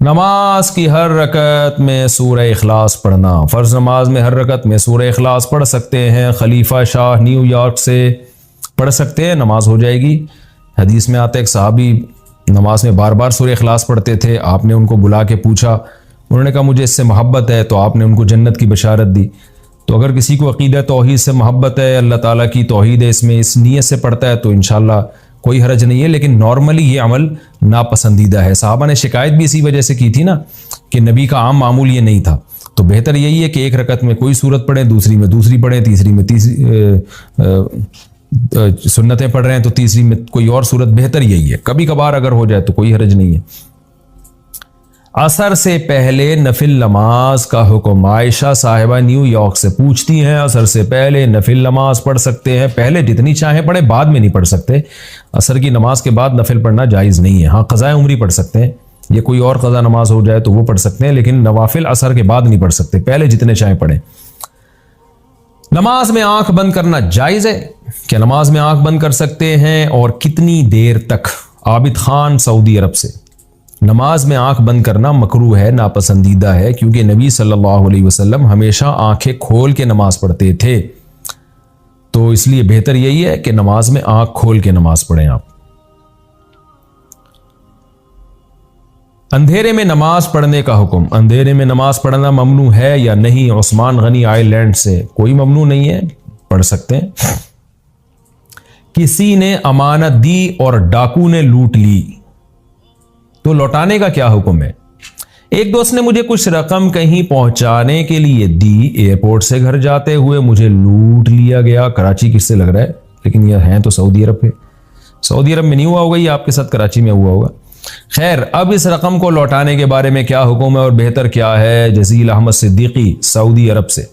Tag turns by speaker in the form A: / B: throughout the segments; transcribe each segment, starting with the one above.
A: नमाज की हर रकत में सूरह इखलास पढ़ना। फ़र्ज़ नमाज में हर रकत में सूरह इखलास पढ़ सकते हैं। खलीफा शाह न्यूयॉर्क से पढ़ सकते हैं, नमाज हो जाएगी। हदीस में आता है एक सहाबी नमाज में बार बार सूरह इखलास पढ़ते थे। आपने उनको बुला के पूछा, उन्होंने कहा मुझे इससे मोहब्बत है, तो आपने उनको जन्नत की बशारत दी। तो अगर किसी को अक़ीदा तौहीद से मोहब्बत है, अल्लाह ताला की तौहीद है इसमें, इस नीयत से पढ़ता है, तो इंशाअल्लाह कोई हरज नहीं है। लेकिन नॉर्मली ये अमल नापसंदीदा है। सहाबा ने शिकायत भी इसी वजह से की थी ना कि नबी का आम मामूल ये नहीं था। तो बेहतर यही है कि एक रकत में कोई सूरत पढ़ें, दूसरी में दूसरी पढ़ें, तीसरी में तीसरी सुन्नतें पढ़ रहे हैं तो तीसरी में कोई और सूरत, बेहतर यही है। कभी कभार अगर हो जाए तो कोई हरज नहीं है। असर से पहले नफिल नमाज का हुक्म। आयशा साहिबा न्यूयॉर्क से पूछती हैं, असर से पहले नफिल नमाज पढ़ सकते हैं? पहले जितनी चाहें पढ़े, बाद में नहीं पढ़ सकते। असर की नमाज के बाद नफिल पढ़ना जायज़ नहीं है। हाँ, क़ज़ाए उम्री पढ़ सकते हैं, ये कोई और क़ज़ा नमाज हो जाए तो वो पढ़ सकते हैं, लेकिन नवाफिल असर के बाद नहीं पढ़ सकते। पहले जितने चाहें पढ़ें। नमाज में आंख बंद करना जायज़ है? क्या नमाज में आंख बंद कर सकते हैं और कितनी देर तक? आबिद खान सऊदी अरब से। नमाज में आंख बंद करना मकरूह है, नापसंदीदा है, क्योंकि नबी सल्लल्लाहु अलैहि वसल्लम हमेशा आंखें खोल के नमाज पढ़ते थे। तो इसलिए बेहतर यही है कि नमाज में आंख खोल के नमाज पढ़ें आप। अंधेरे में नमाज पढ़ने का हुक्म। अंधेरे में नमाज पढ़ना ममनू है या नहीं? उस्मान गनी आइलैंड से। कोई ममनू नहीं है, पढ़ सकते हैं। किसी ने अमानत दी और डाकू ने लूट ली तो लौटाने का क्या हुक्म है? एक दोस्त ने मुझे कुछ रकम कहीं पहुंचाने के लिए दी, एयरपोर्ट से घर जाते हुए मुझे लूट लिया गया। कराची किससे लग रहा है, लेकिन यह है तो सऊदी अरब है। सऊदी अरब में नहीं हुआ होगा, ये आपके साथ कराची में हुआ होगा। खैर, अब इस रकम को लौटाने के बारे में क्या हुक्म है और बेहतर क्या है? जजील अहमद सिद्दीकी सऊदी अरब से।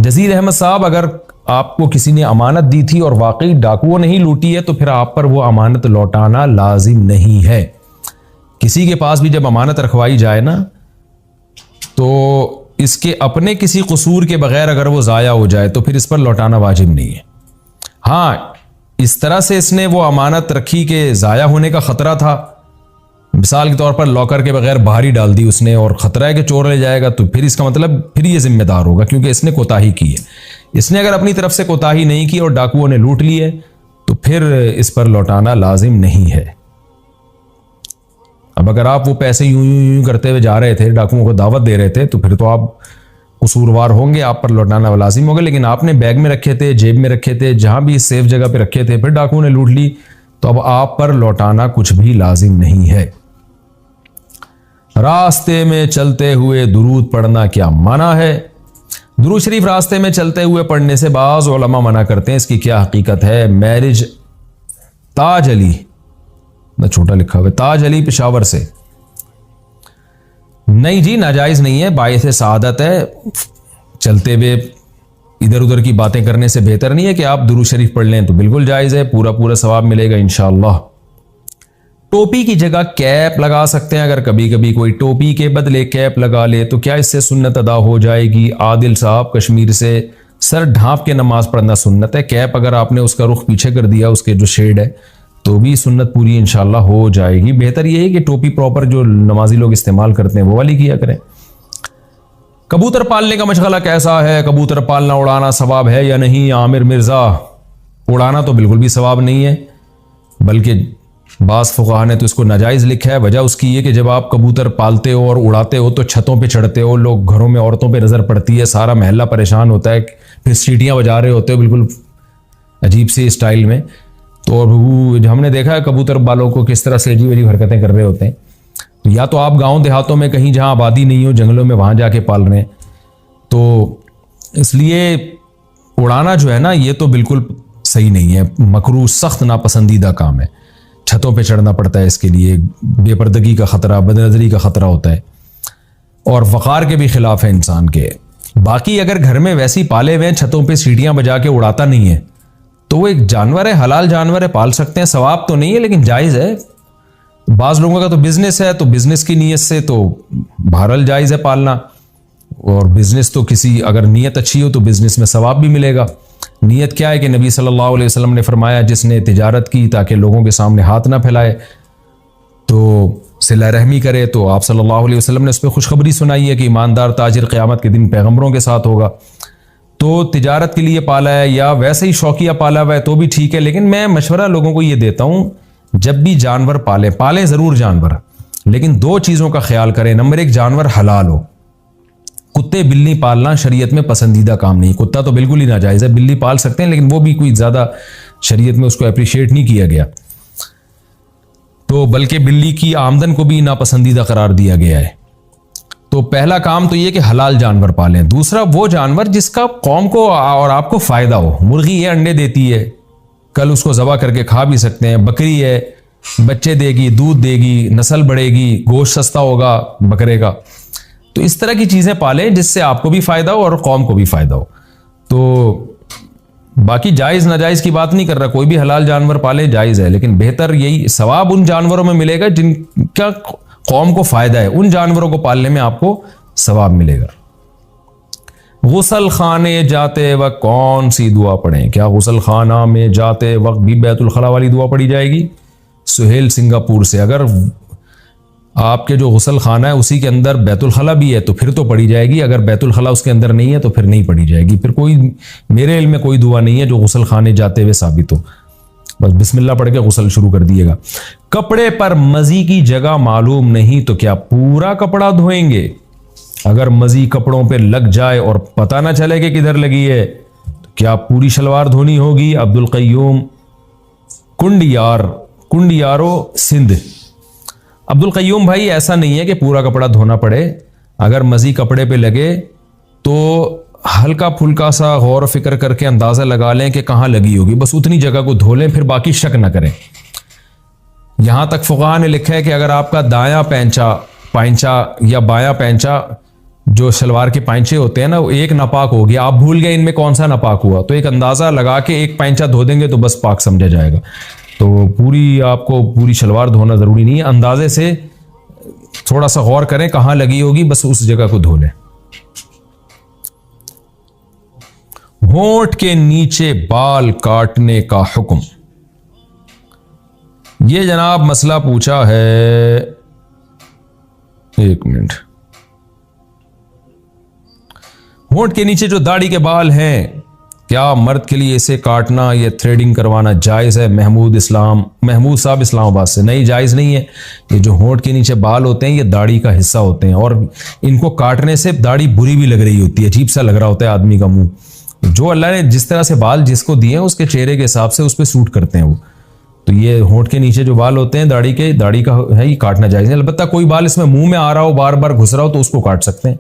A: जजील अहमद साहब, अगर आपको किसी ने अमानत दी थी और वाकई डाकुओं नहीं लूटी है तो फिर आप पर वो अमानत लौटाना लाजिम नहीं है। किसी के पास भी जब अमानत रखवाई जाए ना, तो इसके अपने किसी कसूर के बगैर अगर वो ज़ाया हो जाए तो फिर इस पर लौटाना वाजिब नहीं है। हाँ, इस तरह से इसने वो अमानत रखी कि ज़ाया होने का ख़तरा था। मिसाल के तौर पर लॉकर के बगैर बाहर ही डाल दी उसने और ख़तरा है कि चोर ले जाएगा, तो फिर इसका मतलब फिर ये जिम्मेदार होगा, क्योंकि इसने कोताही की है। इसने अगर अपनी तरफ से कोताही नहीं की और डाकुओं ने लूट ली है तो फिर इस पर लौटाना लाजिम नहीं है। अब अगर आप वो पैसे यूं करते हुए जा रहे थे, डाकुओं को दावत दे रहे थे, तो फिर तो आप कसूरवार होंगे, आप पर लौटाना लाजिम होगा। लेकिन आपने बैग में रखे थे, जेब में रखे थे, जहां भी सेफ जगह पे रखे थे, फिर डाकुओं ने लूट ली, तो अब आप पर लौटाना कुछ भी लाजिम नहीं है। रास्ते में चलते हुए दुरूद पढ़ना क्या मना है? दुरूद शरीफ रास्ते में चलते हुए पढ़ने से बाज़ उलमा मना करते हैं, इसकी क्या हकीकत है? मैरिज ताज अली, छोटा लिखा हुआ, ताज अली पेशावर से। नहीं जी, नाजायज नहीं है, बायस सआदत है। चलते हुए इधर उधर की बातें करने से बेहतर नहीं है कि आप दुरूद शरीफ पढ़ लें, तो बिल्कुल जायज है, पूरा पूरा सवाब मिलेगा इंशाअल्लाह। टोपी की जगह कैप लगा सकते हैं। अगर कभी कभी कोई टोपी के बदले कैप लगा ले तो क्या इससे सुन्नत अदा हो जाएगी? आदिल साहब कश्मीर से। सर ढांप के नमाज पढ़ना सुन्नत है। कैप अगर आपने उसका रुख पीछे कर दिया, उसके जो शेड है, तो भी सुन्नत पूरी इंशाल्लाह हो जाएगी। बेहतर यह है कि टोपी प्रॉपर जो नमाजी लोग इस्तेमाल करते हैं वो वाली किया करें। कबूतर पालने का मशगला कैसा है? कबूतर पालना उड़ाना सवाब है या नहीं? आमिर मिर्जा, उड़ाना तो बिल्कुल भी सवाब नहीं है, बल्कि बास फुक़हा ने तो इसको नाजायज़ लिखा है। वजह उसकी ये कि जब आप कबूतर पालते हो और उड़ाते हो तो छतों पे चढ़ते हो, लोग घरों में औरतों पे नज़र पड़ती है, सारा महल्ला परेशान होता है, फिर सीटियाँ बजा रहे होते हो बिल्कुल अजीब सी स्टाइल में। तो हमने देखा है कबूतर बालों को किस तरह से अजीब अजीब हरकतें कर रहे होते हैं। तो या तो आप गाँव देहातों में कहीं जहाँ आबादी नहीं हो, जंगलों में, वहाँ जाके पाल रहे हैं, तो इसलिए उड़ाना जो है ना, ये तो बिल्कुल सही नहीं है, मकरूह, सख्त नापसंदीदा काम है। छतों पे चढ़ना पड़ता है इसके लिए, बेपर्दगी का ख़तरा, बदनज़री का ख़तरा होता है और वक़ार के भी ख़िलाफ़ है इंसान के। बाकी अगर घर में वैसी पाले हुए हैं, छतों पे सीटियाँ बजा के उड़ाता नहीं है, तो वो एक जानवर है, हलाल जानवर है, पाल सकते हैं। सवाब तो नहीं है लेकिन जायज़ है। बाज़ लोगों का तो बिज़नेस है, तो बिज़नेस की नीयत से तो बहरहाल जायज़ है पालना। और बिज़नेस तो किसी अगर नीयत अच्छी हो तो बिज़नेस में सवाब भी मिलेगा। नीयत क्या है कि नबी सल्लल्लाहु अलैहि वसल्लम ने फरमाया, जिसने तिजारत की ताकि लोगों के सामने हाथ ना फैलाए, तो सिला रहमी करे तो आप सल्लल्लाहु अलैहि वसल्लम ने उस पर खुशखबरी सुनाई है कि ईमानदार ताजिर क़यामत के दिन पैगंबरों के साथ होगा। तो तिजारत के लिए पाला है या वैसे ही शौकिया पाला हुआ है तो भी ठीक है, लेकिन मैं मशवरा लोगों को ये देता हूँ, जब भी जानवर पालें ज़रूर जानवर, लेकिन दो चीज़ों का ख्याल करें। नंबर एक, जानवर हलाल हो। कुत्ते बिल्ली पालना शरीयत में पसंदीदा काम नहीं। कुत्ता तो बिल्कुल ही नाजायज़ है, बिल्ली पाल सकते हैं लेकिन वो भी कोई ज़्यादा शरीयत में उसको अप्रिशिएट नहीं किया गया, तो बल्कि बिल्ली की आमदन को भी नापसंदीदा करार दिया गया है। तो पहला काम तो ये कि हलाल जानवर पालें। दूसरा, वो जानवर जिसका कौम को और आपको फ़ायदा हो। मुर्गी है, अंडे देती है, कल उसको ज़बह करके खा भी सकते हैं। बकरी है, बच्चे देगी, दूध देगी, नस्ल बढ़ेगी, गोश्त सस्ता होगा बकरे का। तो इस तरह की चीज़ें पालें जिससे आपको भी फ़ायदा हो और कौम को भी फ़ायदा हो। तो बाकी जायज़ नाजायज़ की बात नहीं कर रहा, कोई भी हलाल जानवर पाले जायज़ है, लेकिन बेहतर यही सवाब उन जानवरों में मिलेगा जिनका कौम को फ़ायदा है। उन जानवरों को पालने में आपको सवाब मिलेगा। गुसल खाने जाते वक्त कौन सी दुआ पढ़ें? क्या गुसल खाना में जाते वक्त भी बैतुल खला वाली दुआ पढ़ी जाएगी? सुहेल सिंगापुर से, अगर आपके जो गुसल खाना है उसी के अंदर बैतुल खला भी है तो फिर तो पढ़ी जाएगी, अगर बैतुल खला उसके अंदर नहीं है तो फिर नहीं पढ़ी जाएगी। फिर कोई मेरे इल्म में कोई दुआ नहीं है जो गुसल खाने जाते हुए साबित हो। बस बिस्मिल्लाह पढ़ के गुसल शुरू कर दिएगा। कपड़े पर मजी की जगह मालूम नहीं तो क्या पूरा कपड़ा धोएंगे? अगर मजी कपड़ों पे लग जाए और पता ना चले कि किधर लगी है तो क्या पूरी शलवार धोनी होगी? अब्दुल कय्यूम कुंडियारो सिंध। अब्दुल कय्यूम भाई, ऐसा नहीं है कि पूरा कपड़ा धोना पड़े। अगर मजी कपड़े पे लगे तो हल्का फुल्का सा गौर फिक्र करके अंदाज़ा लगा लें कि कहाँ लगी होगी, बस उतनी जगह को धो लें, फिर बाकी शक ना करें। यहाँ तक फुक़हा ने लिखा है कि अगर आपका दायां पैंचा या बायां पैंचा, जो शलवार के पैंचे होते हैं ना, वो एक नापाक हो गया, आप भूल गए इनमें कौन सा नापाक हुआ, तो एक अंदाज़ा लगा के एक पैंचा धो देंगे तो बस पाक समझा जाएगा। तो आपको पूरी शलवार धोना ज़रूरी नहीं है, अंदाजे से थोड़ा सा गौर करें कहाँ लगी होगी, बस उस जगह को धो लें। होंठ के नीचे बाल काटने का हुक्म। ये जनाब मसला पूछा है, एक मिनट। होंठ के नीचे जो दाढ़ी के बाल हैं, क्या मर्द के लिए इसे काटना या थ्रेडिंग करवाना जायज़ है? महमूद साहब इस्लामाबाद से। नहीं, जायज़ नहीं है। ये जो होंठ के नीचे बाल होते हैं ये दाढ़ी का हिस्सा होते हैं और इनको काटने से दाढ़ी बुरी भी लग रही होती है, अजीब सा लग रहा होता है आदमी का मुंह। जो अल्लाह ने जिस तरह से बाल जिसको दिए हैं उसके चेहरे के हिसाब से उस पर सूट करते हैं वो। तो ये होंठ के नीचे जो बाल होते हैं दाढ़ी का है, ये काटना जायज़ नहीं। अलबत्ता कोई बाल इसमें मुंह में आ रहा हो, बार बार घुस रहा हो, तो उसको काट सकते हैं।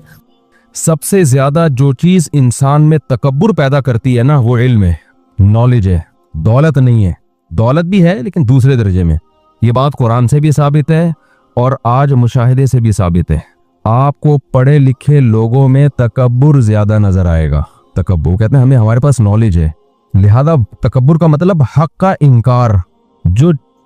B: सबसे ज्यादा जो चीज इंसान में तकब्बुर पैदा करती है ना, वो इल्म है, नॉलेज है, दौलत नहीं है। दौलत भी है लेकिन दूसरे दर्जे में। ये बात कुरान से भी साबित है और आज मुशाहिदे से भी साबित है। आपको पढ़े लिखे लोगों में तकब्बुर ज्यादा नजर आएगा। तकब्बुर कहते हैं हमारे पास नॉलेज है, लिहाजा तकब्बुर का मतलब हक का इनकार।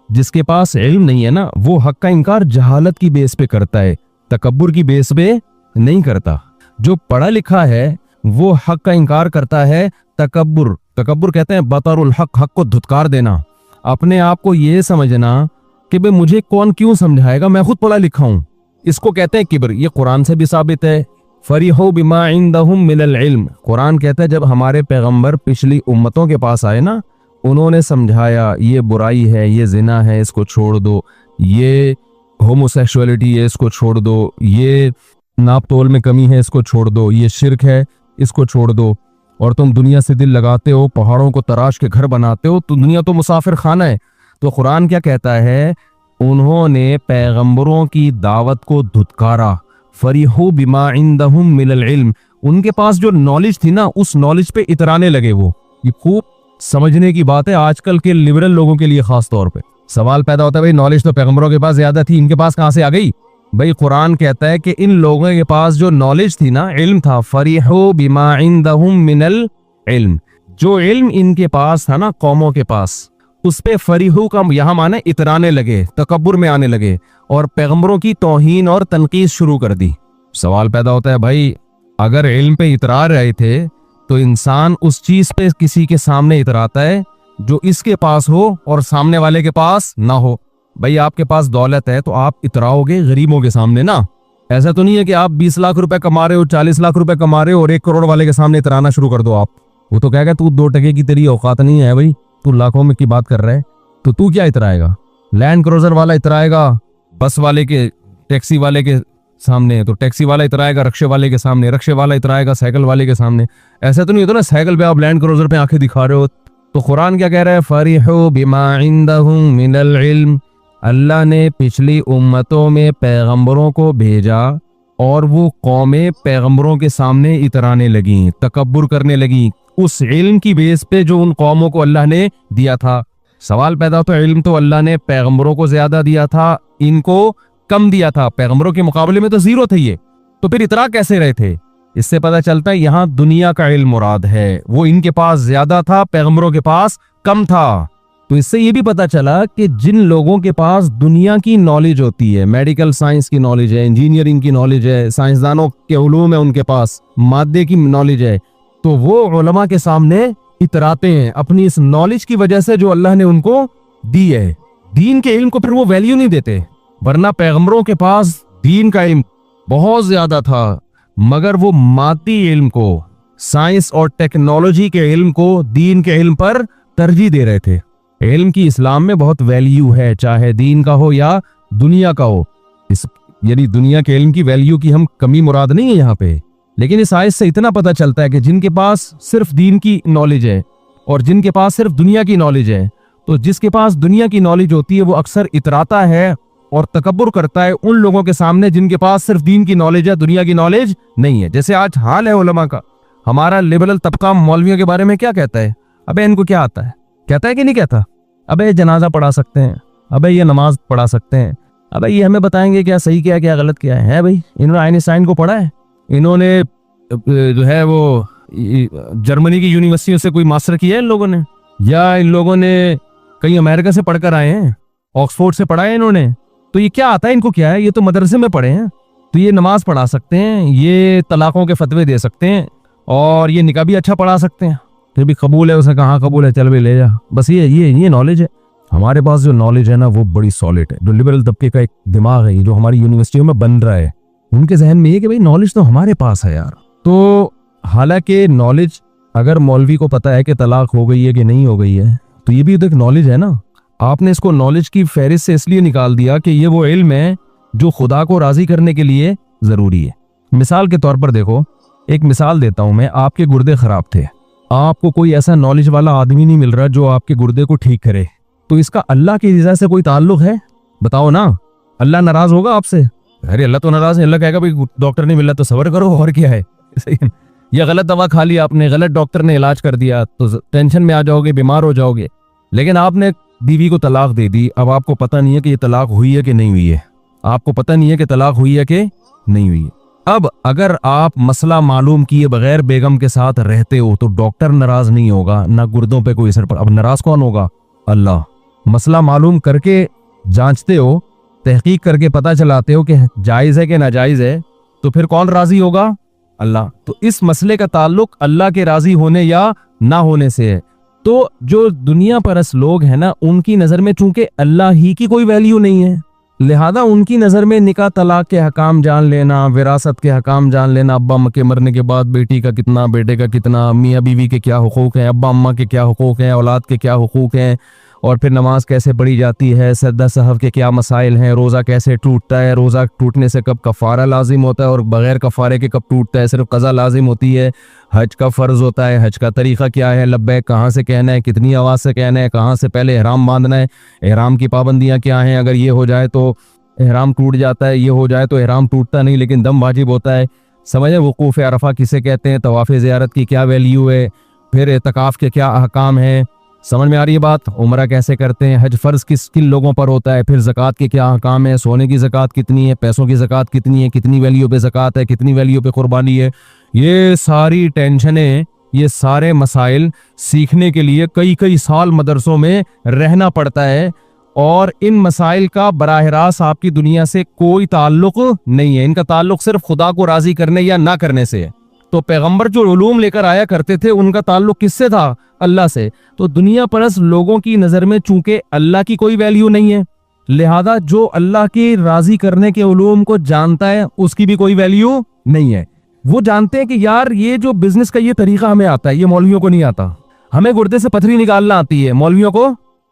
B: जिसके पास इल्म नहीं है ना, वो हक का इनकार जहालत की बेस पे करता है, तकब्बुर की बेस पे नहीं करता। जो पढ़ा लिखा है वो हक का इनकार करता है। तकब्बुर कहते हैं बतरुल हक, हक को धुतकार देना, अपने आप को ये समझना कि भाई मुझे कौन क्यों समझाएगा, मैं खुद पढ़ा लिखा हूं। इसको कहते हैं किब्र। ये कुरान से भी साबित है। फरीहु बिमा इंदहुम मिनल इल्म, कुरान कहता है जब हमारे पैगंबर पिछली उम्मतों के पास आए ना, उन्होंने समझाया ये बुराई है, ये जिना है, इसको छोड़ दो, ये होमोसेक्सुअलिटी है, इसको छोड़ दो, ये नाप तोल में कमी है, इसको छोड़ दो, ये शिर्क है, इसको छोड़ दो। और तुम दुनिया से दिल लगाते हो, पहाड़ों को तराश के घर बनाते हो, तो दुनिया तो मुसाफिर खाना है। तो कुरान क्या कहता है? उन्होंने पैगंबरों की दावत को धुतकारा। फरीहु बिमा इंदहुम मिनल इल्म, उनके पास जो नॉलेज थी ना, उस नॉलेज पे इतराने लगे वो। ये खूब समझने की बात है आजकल के लिबरल लोगों के लिए। खास तौर पे सवाल पैदा होता है, भाई नॉलेज तो पैगंबरों के पास ज्यादा थी, इनके पास कहां से आ गई? भाई कुरान कहता है कि इन लोगों के पास जो नॉलेज थी ना, इल्म था, फरीहु बिमा इंदहुम मिनल इल्म, जो इल्म इनके पास था ना कौमों के पास, उस पे फरीहु का यहाँ माने इतराने लगे, तकब्बुर में आने लगे और पैगंबरों की तौहीन और तनकीस शुरू कर दी। सवाल पैदा होता है, भाई अगर इल्म पे इतरा रहे थे तो इंसान उस चीज पे किसी के सामने इतराता है जो इसके पास हो और सामने वाले के पास ना हो। भाई आपके पास दौलत है तो आप इतराओगे गरीबों के सामने ना। ऐसा तो नहीं है कि आप 20 लाख रुपए कमा रहे हो, 40 लाख रुपए कमा रहे हो और 1 करोड़ वाले के सामने इतराना शुरू कर दो आप। वो तो कहेगा तू 2 टके की तेरी औकात नहीं है भाई, तू लाखों में की बात कर रहा है, तो तू क्या इतराएगा। लैंड क्रूजर वाला इतराएगा बस वाले के, टैक्सी वाले के सामने, तो टैक्सी वाला इतराएगा रिक्शे वाले के सामने, रिक्शे वाला इतराएगा साइकिल वाले के सामने। ऐसा तो नहीं होता ना साइकिल पे आप लैंड क्रूजर पे आंखें दिखा रहे हो। तो कुरान क्या कह रहा है, फरिहु बिमा इंदहुम मिनल इल्म, अल्लाह ने पिछली उम्मतों में पैगंबरों को भेजा और वो कौमें पैगंबरों के सामने इतराने लगी, तकब्बुर करने लगी उस इल्म की बेस पे जो उन कौमों को अल्लाह ने दिया था। सवाल पैदा होता है, इल्म तो अल्लाह ने पैगंबरों को ज्यादा दिया था, इनको कम दिया था, पैगंबरों के मुकाबले में तो जीरो थे ये, तो फिर इतरा कैसे रहे थे। इससे पता चलता है यहाँ दुनिया का इल्म मुराद है, वो इनके पास ज्यादा था, पैगंबरों के पास कम था। तो इससे ये भी पता चला कि जिन लोगों के पास दुनिया की नॉलेज होती है, मेडिकल साइंस की नॉलेज है, इंजीनियरिंग की नॉलेज है, साइंसदानों के उलूम है उनके पास, मादे की नॉलेज है, तो वो उलमा के सामने इतराते हैं अपनी इस नॉलेज की वजह से जो अल्लाह ने उनको दी है। दीन के इल्म को फिर वो वैल्यू नहीं देते, वरना पैगंबरों के पास दीन का इल्म बहुत ज्यादा था, मगर वो मादी इल्म को, साइंस और टेक्नोलॉजी के इल्म को दीन के इल्म पर तरजीह दे रहे थे। इल्म की इस्लाम में बहुत वैल्यू है, चाहे दीन का हो या दुनिया का हो। इस यानी दुनिया के इल्म की वैल्यू की हम कमी मुराद नहीं है यहाँ पे, लेकिन इस आयत से इतना पता चलता है कि जिनके पास सिर्फ दीन की नॉलेज है और जिनके पास सिर्फ दुनिया की नॉलेज है, तो जिसके पास दुनिया की नॉलेज होती है वो अक्सर इतराता है और तकब्बुर करता है उन लोगों के सामने जिनके पास सिर्फ दीन की नॉलेज है, दुनिया की नॉलेज नहीं है। जैसे आज हाल है उलमा का, हमारा लिबरल तबका मौलवियों के बारे में क्या कहता है, अबे इनको क्या आता है, कहता है कि नहीं कहता, अबे जनाजा पढ़ा सकते हैं, अबे ये नमाज पढ़ा सकते हैं, अबे ये हमें बताएंगे क्या सही क्या क्या गलत क्या है भाई। इन्होंने आइंस्टाइन को पढ़ा है, इन्होंने जो है वो जर्मनी की यूनिवर्सिटियों से कोई मास्टर किया है इन लोगों ने, या इन लोगों ने कहीं अमेरिका से पढ़कर आए हैं, ऑक्सफोर्ड से पढ़ा है इन्होंने, तो ये क्या आता है इनको, क्या है, ये तो मदरसे में पढ़े हैं, तो ये नमाज पढ़ा सकते हैं, ये तलाकों के फतवे दे सकते हैं और ये निकाह भी अच्छा पढ़ा सकते हैं, फिर भी कबूल है, उसे कहाँ कबूल है, चल भी ले जा, बस ये नॉलेज है। हमारे पास जो नॉलेज है ना वो बड़ी सॉलिड है, जो लिबरल तबके का एक दिमाग है जो हमारी यूनिवर्सिटियों में बन रहा है, उनके जहन में ये कि भाई नॉलेज तो हमारे पास है यार। तो हालांकि नॉलेज अगर मौलवी को पता है कि तलाक हो गई है कि नहीं हो गई है, तो ये भी तो एक नॉलेज है ना। आपने इसको नॉलेज की फहरिस्त से इसलिए निकाल दिया कि ये वो इल्म है जो खुदा को राजी करने के लिए जरूरी है। मिसाल के तौर पर देखो, एक मिसाल देता हूं मैं, आपके गुर्दे खराब थे, आपको कोई ऐसा नॉलेज वाला आदमी नहीं मिल रहा जो आपके गुर्दे को ठीक करे, तो इसका अल्लाह की रज़ा से कोई ताल्लुक है, बताओ ना। अल्लाह नाराज होगा आपसे, अरे अल्लाह तो नाराज है, अल्लाह कहेगा भाई डॉक्टर नहीं मिला तो सब्र करो, और क्या है। या गलत दवा खा ली आपने, गलत डॉक्टर ने इलाज कर दिया तो टेंशन में आ जाओगे, बीमार हो जाओगे। लेकिन आपने बीवी को तलाक दे दी, अब आपको पता नहीं है कि ये तलाक हुई है कि नहीं हुई है, आपको पता नहीं है कि तलाक हुई है कि नहीं हुई है। अब अगर आप मसला मालूम किए बगैर बेगम के साथ रहते हो तो डॉक्टर नाराज नहीं होगा, ना गुर्दों पे कोई असर पड़, अब नाराज कौन होगा, अल्लाह। मसला मालूम करके जांचते हो, तहकीक करके पता चलाते हो कि जायज है कि नाजायज है, तो फिर कौन राजी होगा, अल्लाह। तो इस मसले का ताल्लुक अल्लाह के राजी होने या ना होने से है। तो जो दुनिया परस लोग हैं ना, उनकी नजर में चूंकि अल्लाह ही की कोई वैल्यू नहीं है, लिहाजा उनकी नजर में निकाह तलाक के हकाम जान लेना, विरासत के हकाम जान लेना, अब्बा अम्मा के मरने के बाद बेटी का कितना, बेटे का कितना, मियाँ बीवी के क्या हुकूक हैं, अब्बा अम्मा के क्या हुकूक हैं, औलाद के क्या हुकूक हैं, और फिर नमाज कैसे पढ़ी जाती है, सजदा सहव के क्या मसाइल हैं, रोज़ा कैसे टूटता है, रोज़ा टूटने से कब कफ़ारा लाजिम होता है और बग़ैर कफ़ारे के कब टूटता है, सिर्फ क़ज़ा लाजिम होती है, हज का फ़र्ज़ होता है, हज का तरीक़ा क्या है, लब्बैक कहाँ से कहना है, कितनी आवाज़ से कहना है, कहाँ से पहले एहराम बांधना है, एहराम की पाबंदियाँ क्या हैं, अगर ये हो जाए तो एहराम टूट जाता है, ये हो जाए तो एहराम टूटता नहीं लेकिन दम वाजिब होता है, समझे। वकूफ़ अरफा किसे कहते हैं, तवाफ़ ज़ियारत की क्या वैल्यू है, फिर एतकाफ़ के क्या अहकाम है, समझ में आ रही है बात। उम्रा कैसे करते हैं, हज फ़र्ज़ किन लोगों पर होता है, फिर ज़कात के क्या अहकाम है, सोने की ज़कात कितनी है, पैसों की ज़कात कितनी है, कितनी वैल्यू पे ज़कात है, कितनी वैल्यू पे कुर्बानी है, ये सारी टेंशनें, ये सारे मसाइल सीखने के लिए कई कई साल मदरसों में रहना पड़ता है, और इन मसाइल का बराह रास्त आपकी दुनिया से कोई ताल्लुक नहीं है, इनका ताल्लुक सिर्फ खुदा को राज़ी करने या ना करने से है। तो पैगंबर जो उलूम लेकर आया करते थे उनका ताल्लुक किससे था, अल्लाह से। तो दुनिया परस लोगों की नज़र में चूंकि अल्लाह की कोई वैल्यू नहीं है, लिहाजा जो अल्लाह की राजी करने के उलूम को जानता है उसकी भी कोई वैल्यू नहीं है। वो जानते हैं कि यार ये जो बिजनेस का ये तरीका हमें आता है, ये मौलवियों को नहीं आता। हमें गुर्दे से पथरी निकालना आती है, मौलवियों को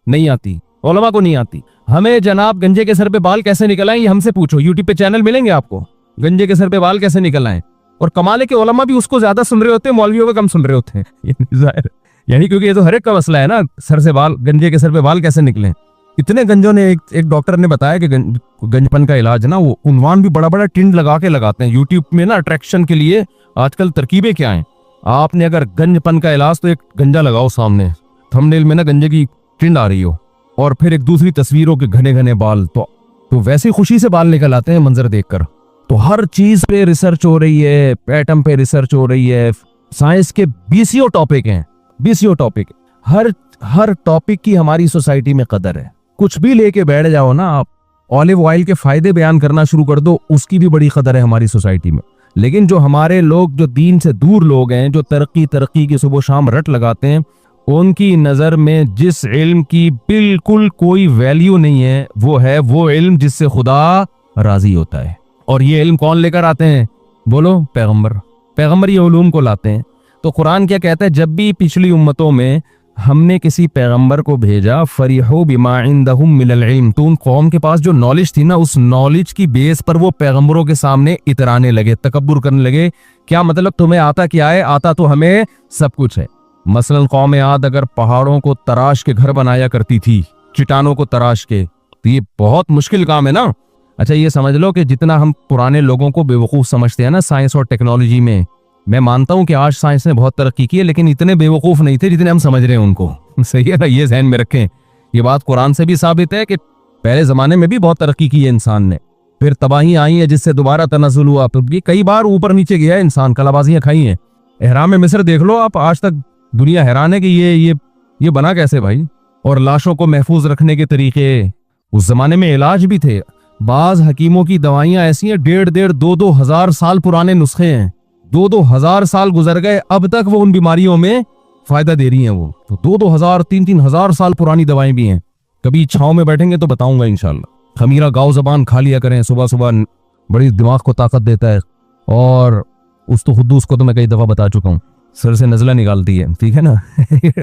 B: नहीं आती, उलमा को नहीं आती। हमें जनाब गंजे के सर पे बाल कैसे निकल आए ये हमसे पूछो, यूट्यूब पे चैनल मिलेंगे आपको, गंजे के सर पे बाल कैसे निकल आए। और कमाल है कि उलमा भी उसको ज्यादा सुन रहे होते हैं, मौलवियों को कम सुन रहे होते हैं। जाहिर यानी क्योंकि ये तो हर एक का मसला है ना, सर से बाल, गंजे के सर पे बाल कैसे निकले। इतने गंजों ने एक डॉक्टर ने बताया कि गंजपन का इलाज ना, वो उन्वान भी बड़ा बड़ा टिंड लगा के लगाते हैं यूट्यूब में ना, अट्रैक्शन के लिए। आजकल तरकीबें क्या हैं, आपने अगर गंजपन का इलाज तो एक गंजा लगाओ सामने, थंबनेल में ना गंजे की टिंड आ रही हो, और फिर एक दूसरी तस्वीरों के घने घने बाल, तो वैसे खुशी से बाल निकल आते हैं मंजर देखकर। तो हर चीज पे रिसर्च हो रही है, एटम पे रिसर्च हो रही है, साइंस के बीसीओ टॉपिक हैं, बीसीओ टॉपिक। हर टॉपिक की हमारी सोसाइटी में कदर है। कुछ भी लेके बैठ जाओ ना आप, ऑलिव ऑयल के फायदे बयान करना शुरू कर दो, उसकी भी बड़ी कदर है हमारी सोसाइटी में। लेकिन जो हमारे लोग, जो दीन से दूर लोग हैं, जो तरक्की की सुबह शाम रट लगाते हैं, उनकी नजर में जिस इल्म की बिल्कुल कोई वैल्यू नहीं है, वो है वो इल्म जिससे खुदा राजी होता है। और ये इल्म कौन लेकर आते हैं, बोलो? पैगंबर। पैगंबर ये उलूम को लाते हैं। तो कुरान क्या कहता है, जब भी पिछली उम्मतों में हमने किसी पैगंबर को भेजा, फरीहू बिमा इंदहुम मिनल इल्म, तो उन कौम के पास जो नॉलेज थी ना, उस नॉलेज की बेस पर वो पैगंबरों के सामने इतराने लगे, तकब्बुर करने लगे। क्या मतलब, तुम्हें आता क्या है? आता तो हमें सब कुछ है। मसलन कौम आद अगर पहाड़ों को तराश के घर बनाया करती थी, चट्टानों को तराश के, तो ये बहुत मुश्किल काम है ना। अच्छा ये समझ लो कि जितना हम पुराने लोगों को बेवकूफ समझते हैं ना साइंस और टेक्नोलॉजी में, मैं मानता हूं कि आज साइंस ने बहुत तरक्की की है, लेकिन इतने बेवकूफ नहीं थे जितने हम समझ रहे हैं उनको। सही है ना, ये ज़हन में रखें। ये बात कुरान से भी साबित है कि पहले जमाने में भी बहुत तरक्की की है इंसान ने, फिर तबाही आई है जिससे दोबारा तनज़ुल हुआ, तो कई बार ऊपर नीचे गया है इंसान, कलाबाजियां खाई हैं। एहराम मिस्र देख लो आप, आज तक दुनिया हैरान है कि ये बना कैसे भाई। और लाशों को महफूज रखने के तरीके, उस जमाने में इलाज भी थे। बाज हकीमों की दवाइयां ऐसी हैं, 1.5 2 हजार साल पुराने नुस्खे हैं, 2 हजार साल गुजर गए, अब तक वो उन बीमारियों में फायदा दे रही हैं। वो तो 2 हजार 3 हजार साल पुरानी दवाएं भी हैं। कभी छांव में बैठेंगे तो बताऊंगा इंशाल्लाह। खमीरा गाँव जबान खा लिया करें सुबह सुबह, बड़ी दिमाग को ताकत देता है। और उस तो खुद उसको तो मैं कई दफा बता चुका हूँ, सर से नजला निकालती है, ठीक है ना।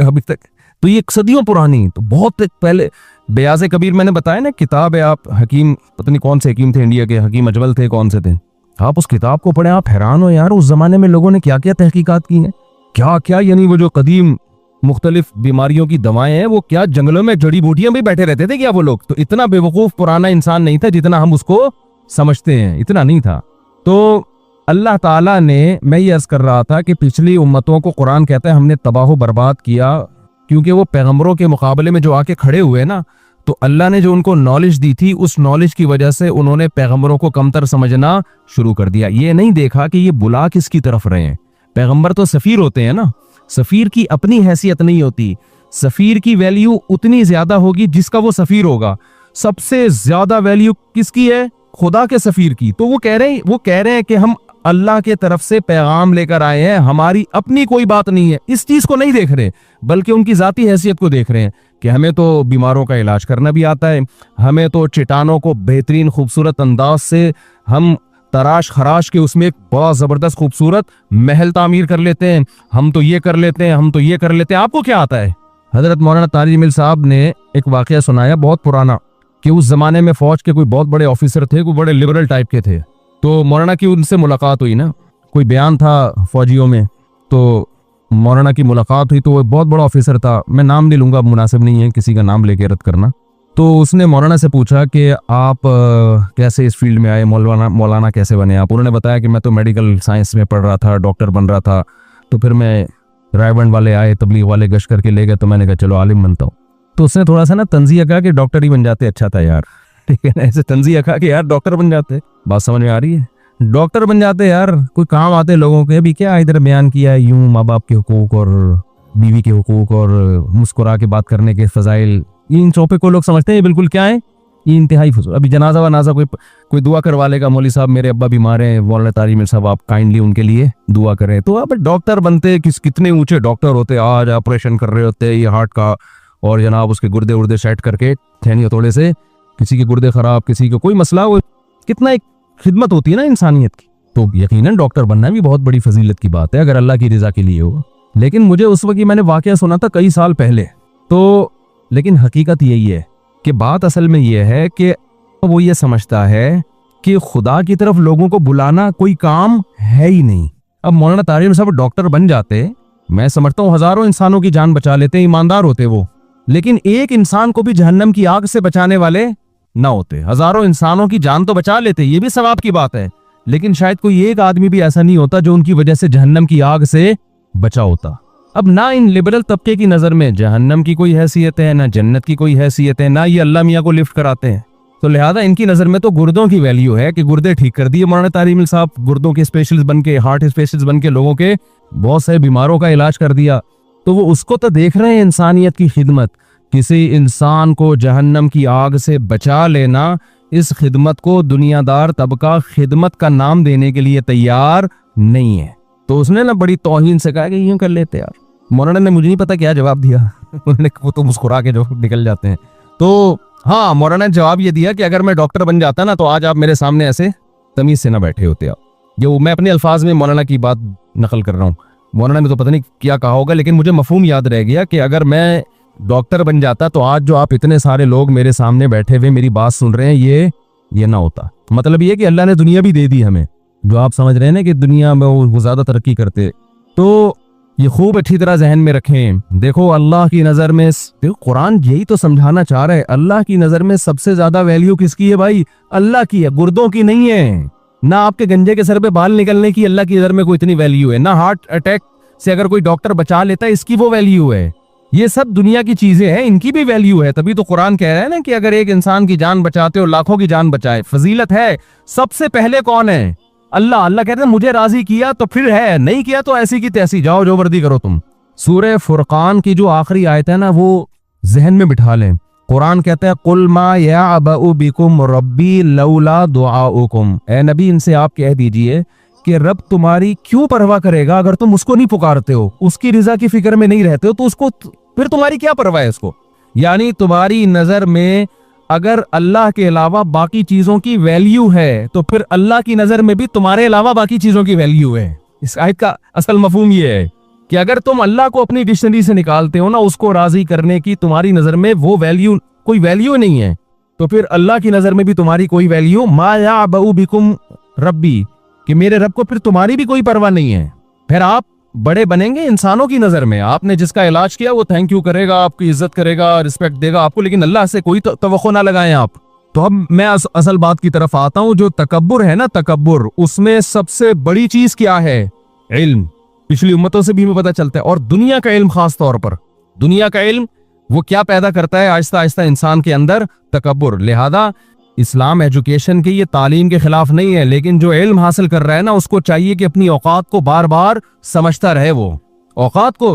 B: अभी तक तो ये सदियों पुरानी, तो बहुत पहले बयाज़े कबीर मैंने बताया ना, किताब है। आप हकीम, पता नहीं कौन से हकीम थे इंडिया के, हकीम अजमल थे, कौन से थे, आप उस किताब को पढ़ें, आप हैरान हो यार, उस जमाने में लोगों ने क्या क्या तहकीकात की हैं, क्या क्या, यानी वो जो कदीम मुख्तलिफ बीमारियों की दवाएं हैं, वो क्या जंगलों में जड़ी बूटियां भी बैठे रहते थे क्या वो लोग। तो इतना बेवकूफ पुराना इंसान नहीं था जितना हम उसको समझते हैं, इतना नहीं था। तो अल्लाह ताला ने, मैं ये अर्ज कर रहा था कि पिछली उम्मतों को कुरान कहता है हमने तबाह बर्बाद किया, क्योंकि वो पैगंबरों के मुकाबले में जो आके खड़े हुए ना, तो अल्लाह ने जो उनको नॉलेज दी थी, उस नॉलेज की वजह से उन्होंने पैगंबरों को कमतर समझना शुरू कर दिया। ये नहीं देखा कि ये बुला किसकी तरफ रहे हैं। पैगंबर तो सफीर होते हैं ना, सफीर की अपनी हैसियत नहीं होती, सफीर की वैल्यू उतनी ज्यादा होगी जिसका वो सफीर होगा। सबसे ज्यादा वैल्यू किसकी है? खुदा के सफीर की। तो वो कह रहे हैं कि हम अल्लाह के तरफ से पैगाम लेकर आए हैं, हमारी अपनी कोई बात नहीं है। इस चीज को नहीं देख रहे, बल्कि उनकी जाती हैसियत को देख रहे हैं कि हमें तो बीमारों का इलाज करना भी आता है, हमें तो चट्टानों को बेहतरीन खूबसूरत अंदाज से हम तराश खराश के उसमें एक बहुत जबरदस्त खूबसूरत महल तामीर कर लेते हैं, हम तो ये कर लेते हैं, हम तो ये कर लेते हैं। आपको क्या आता है? हजरत मौलाना तारिक जमील साहब ने एक वाकया सुनाया बहुत पुराना, कि उस जमाने में फौज के कोई बहुत बड़े ऑफिसर थे, कोई बड़े लिबरल टाइप के थे। तो मौलाना की उनसे मुलाकात हुई ना, कोई बयान था फौजियों में, तो मौलाना की मुलाकात हुई। तो वो बहुत बड़ा ऑफिसर था, मैं नाम नहीं लूंगा, मुनासिब नहीं है किसी का नाम लेके रद्द करना। तो उसने मौलाना से पूछा कि आप कैसे इस फील्ड में आए, मौलाना कैसे बने आप? उन्होंने बताया कि मैं तो मेडिकल साइंस में पढ़ रहा था, डॉक्टर बन रहा था, तो फिर मैं रायबंद वाले आए, तबलीग वाले गश्त करके ले गए, तो मैंने कहा चलो आलिम बनता हूँ। तो उसने थोड़ा सा ना तंजिया कहा कि डॉक्टर ही बन जाते अच्छा था यार, ठीक है ना, ऐसे तंजिया कहा कि यार डॉक्टर बन जाते। बात समझ में आ रही है? डॉक्टर बन जाते यार, कोई काम आते लोगों के। अभी क्या इधर बयान किया है यूं, माँ बाप के हुकूक और बीवी के हुकूक और मुस्कुरा के बात करने के फजाइल, इन टॉपिक को लोग समझते हैं बिल्कुल क्या है, ये इंतहाई फजूल। अभी जनाजा वनाजा कोई दुआ करवा लेगा, मौली साहब मेरे अब्बा बीमार हैं, मौलाना तारिक जमील साहब आप काइंडली उनके लिए दुआ करें। तो अब डॉक्टर बनते कितने ऊंचे डॉक्टर होते, आज ऑपरेशन कर रहे होते ये हार्ट का, और जनाब उसके गुर्दे उर्दे सेट करके थैनी हथौड़े से किसी के गुर्दे खराब, किसी को कोई मसला हो, कितना एक खिदमत होती है ना इंसानियत की। तो यकीनन डॉक्टर बनना भी बहुत बड़ी फजीलत की बात है अगर अल्लाह की रजा के लिए हो। लेकिन मुझे उस वक्त मैंने वाकया सुना था कई साल पहले, तो लेकिन हकीकत यही है कि बात असल में यह है कि वो ये समझता है कि खुदा की तरफ लोगों को बुलाना कोई काम है ही नहीं। अब मौलाना तारिम साहब डॉक्टर बन जाते, मैं समझता हूँ हजारों इंसानों की जान बचा लेते, ईमानदार होते वो, लेकिन एक इंसान को भी जहन्नम की आग से बचाने वाले ना होते। हजारों इंसानों की जान तो बचा लेते, ये भी सवाब की बात है, लेकिन शायद कोई एक आदमी भी ऐसा नहीं होता जो उनकी वजह से जहन्नम की आग से बचा होता। अब ना इन लिबरल तबके की नजर में जहन्नम की कोई हैसियत है, ना जन्नत की कोई हैसियत है, ना ये अल्लाह मियाँ को लिफ्ट कराते हैं, तो लिहाजा इनकी नजर में तो गुर्दों की वैल्यू है कि गुर्दे ठीक कर दिए मौलाना तारिम साहब, गुर्दों के स्पेशलिस्ट बन के, हार्ट स्पेशलिस्ट बन के लोगों के बहुत से बीमारों का इलाज कर दिया। तो वो उसको तो देख रहे हैं इंसानियत की खिदमत, किसी इंसान को जहन्नम की आग से बचा लेना, इस खिदमत को दुनियादार तबका खिदमत का नाम देने के लिए तैयार नहीं है। तो उसने ना बड़ी तौहीन से कहा कि यूं कर लेते यार। मौलाना ने मुझे नहीं पता क्या जवाब दिया उन्होंने, वो तो मुस्कुरा के जो निकल जाते हैं। तो हाँ, मौलाना ने जवाब ये दिया कि अगर मैं डॉक्टर बन जाता ना तो आज आप मेरे सामने ऐसे तमीज से ना बैठे होते आप। जो मैं अपने अल्फाज में मौलाना की बात नकल कर रहा हूँ, मौलाना ने तो पता नहीं क्या कहा होगा, लेकिन मुझे मफहूम याद रह गया कि अगर मैं डॉक्टर बन जाता तो आज जो आप इतने सारे लोग मेरे सामने बैठे हुए मेरी बात सुन रहे हैं ये ना होता। मतलब ये कि अल्लाह ने दुनिया भी दे दी हमें, जो आप समझ रहे हैं ना कि दुनिया में वो ज्यादा तरक्की करते। तो ये खूब अच्छी तरह जहन में रखें। देखो अल्लाह की नजर में, देखो कुरान यही तो समझाना चाह रहा है, अल्लाह की नजर में सबसे ज्यादा वैल्यू किसकी है भाई? अल्लाह की है, गुर्दों की नहीं है। ना आपके गंजे के सर पे बाल निकलने की अल्लाह की नजर में कोई इतनी वैल्यू है, ना हार्ट अटैक से अगर कोई डॉक्टर बचा लेता है इसकी वो वैल्यू है। ये सब दुनिया की चीजें हैं, इनकी भी वैल्यू है। तभी तो कुरान कह रहा है ना कि अगर एक इंसान की जान बचाते हो लाखों की जान बचाए, फजीलत है। सबसे पहले कौन है? अल्लाह। अल्लाह कहते हैं मुझे राजी किया तो फिर है, नहीं किया तो ऐसी की तैसी, जाओ जो वर्दी करो तुम। सूरह फुरकान की जो आखिरी आयत है ना, वो जहन में बिठा लें। कुरान कहता है कुल मा यअबउ बिकुम रब्बी लौला दुआउकुम। ए नबी, इनसे आप कह दीजिए कि रब तुम्हारी क्यों परवाह करेगा अगर तुम उसको नहीं पुकारते हो, उसकी रिजा की फिक्र में नहीं रहते हो, तो उसको फिर तुम्हारी क्या परवाह है उसको। यानी तुम्हारी नजर में अगर अल्लाह के अलावा बाकी चीजों की वैल्यू है तो फिर अल्लाह की नजर में भी तुम्हारे अलावा बाकी चीजों की वैल्यू है। इस आयत का असल मफहूम ये है कि अगर तुम अल्लाह को अपनी डिक्शनरी से निकालते हो ना, उसको राजी करने की तुम्हारी नजर में वो वैल्यू, कोई वैल्यू नहीं है, तो फिर अल्लाह की नजर में भी तुम्हारी कोई वैल्यू, मा यअबउ बिकुम रब्बी, कि मेरे रब को फिर तुम्हारी भी कोई परवाह नहीं है। फिर आप बड़े बनेंगे इंसानों की नजर में, आपने जिसका इलाज किया वो थैंक यू करेगा, आपकी इज्जत करेगा, रिस्पेक्ट देगा आपको, लेकिन अल्लाह से कोई तवक्को ना लगाएं आप। तो अब मैं असल बात की तरफ आता हूं। जो तकब्बुर है ना, तकब्बुर, उसमें सबसे बड़ी चीज क्या है? इल्म। पिछली उम्मतों से भी हमें पता चलता है, और दुनिया का इल्म खास तौर पर। दुनिया का इल्म वो क्या पैदा करता है? आहिस्ता आहिस्ता इंसान के अंदर तकब्बुर। लिहाजा इस्लाम एजुकेशन की ये तालीम के खिलाफ नहीं है, लेकिन जो इल्म हासिल कर रहा है ना, उसको चाहिए कि अपनी औकात को बार बार समझता रहे। वो औकात को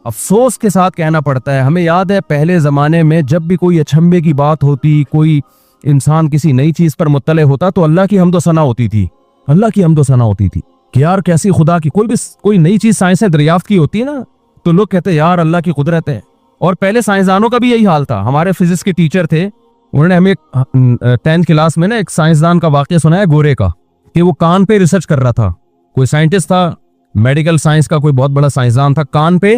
B: अफसोस के साथ कहना पड़ता है। हमें याद है पहले जमाने में जब भी कोई अचंभे की बात होती, कोई इंसान किसी नई चीज पर मुत्तले होता, तो अल्लाह की हम्दो सना होती थी। अल्लाह की हम्दो सना होती थी कि यार कैसी खुदा की कोई नई चीज साइंस में दरियाफ्त की होती है ना, तो लोग कहते यार अल्लाह की कुदरत है। और पहले साइंसदानों का भी यही हाल था। हमारे फिजिक्स के टीचर थे, उन्होंने हमें 10th क्लास में ना एक साइंसदान का वाकया सुनाया गोरे का, कि वो कान पे रिसर्च कर रहा था। कोई साइंटिस्ट था, मेडिकल साइंस का कोई बहुत बड़ा साइंसदान था, कान पे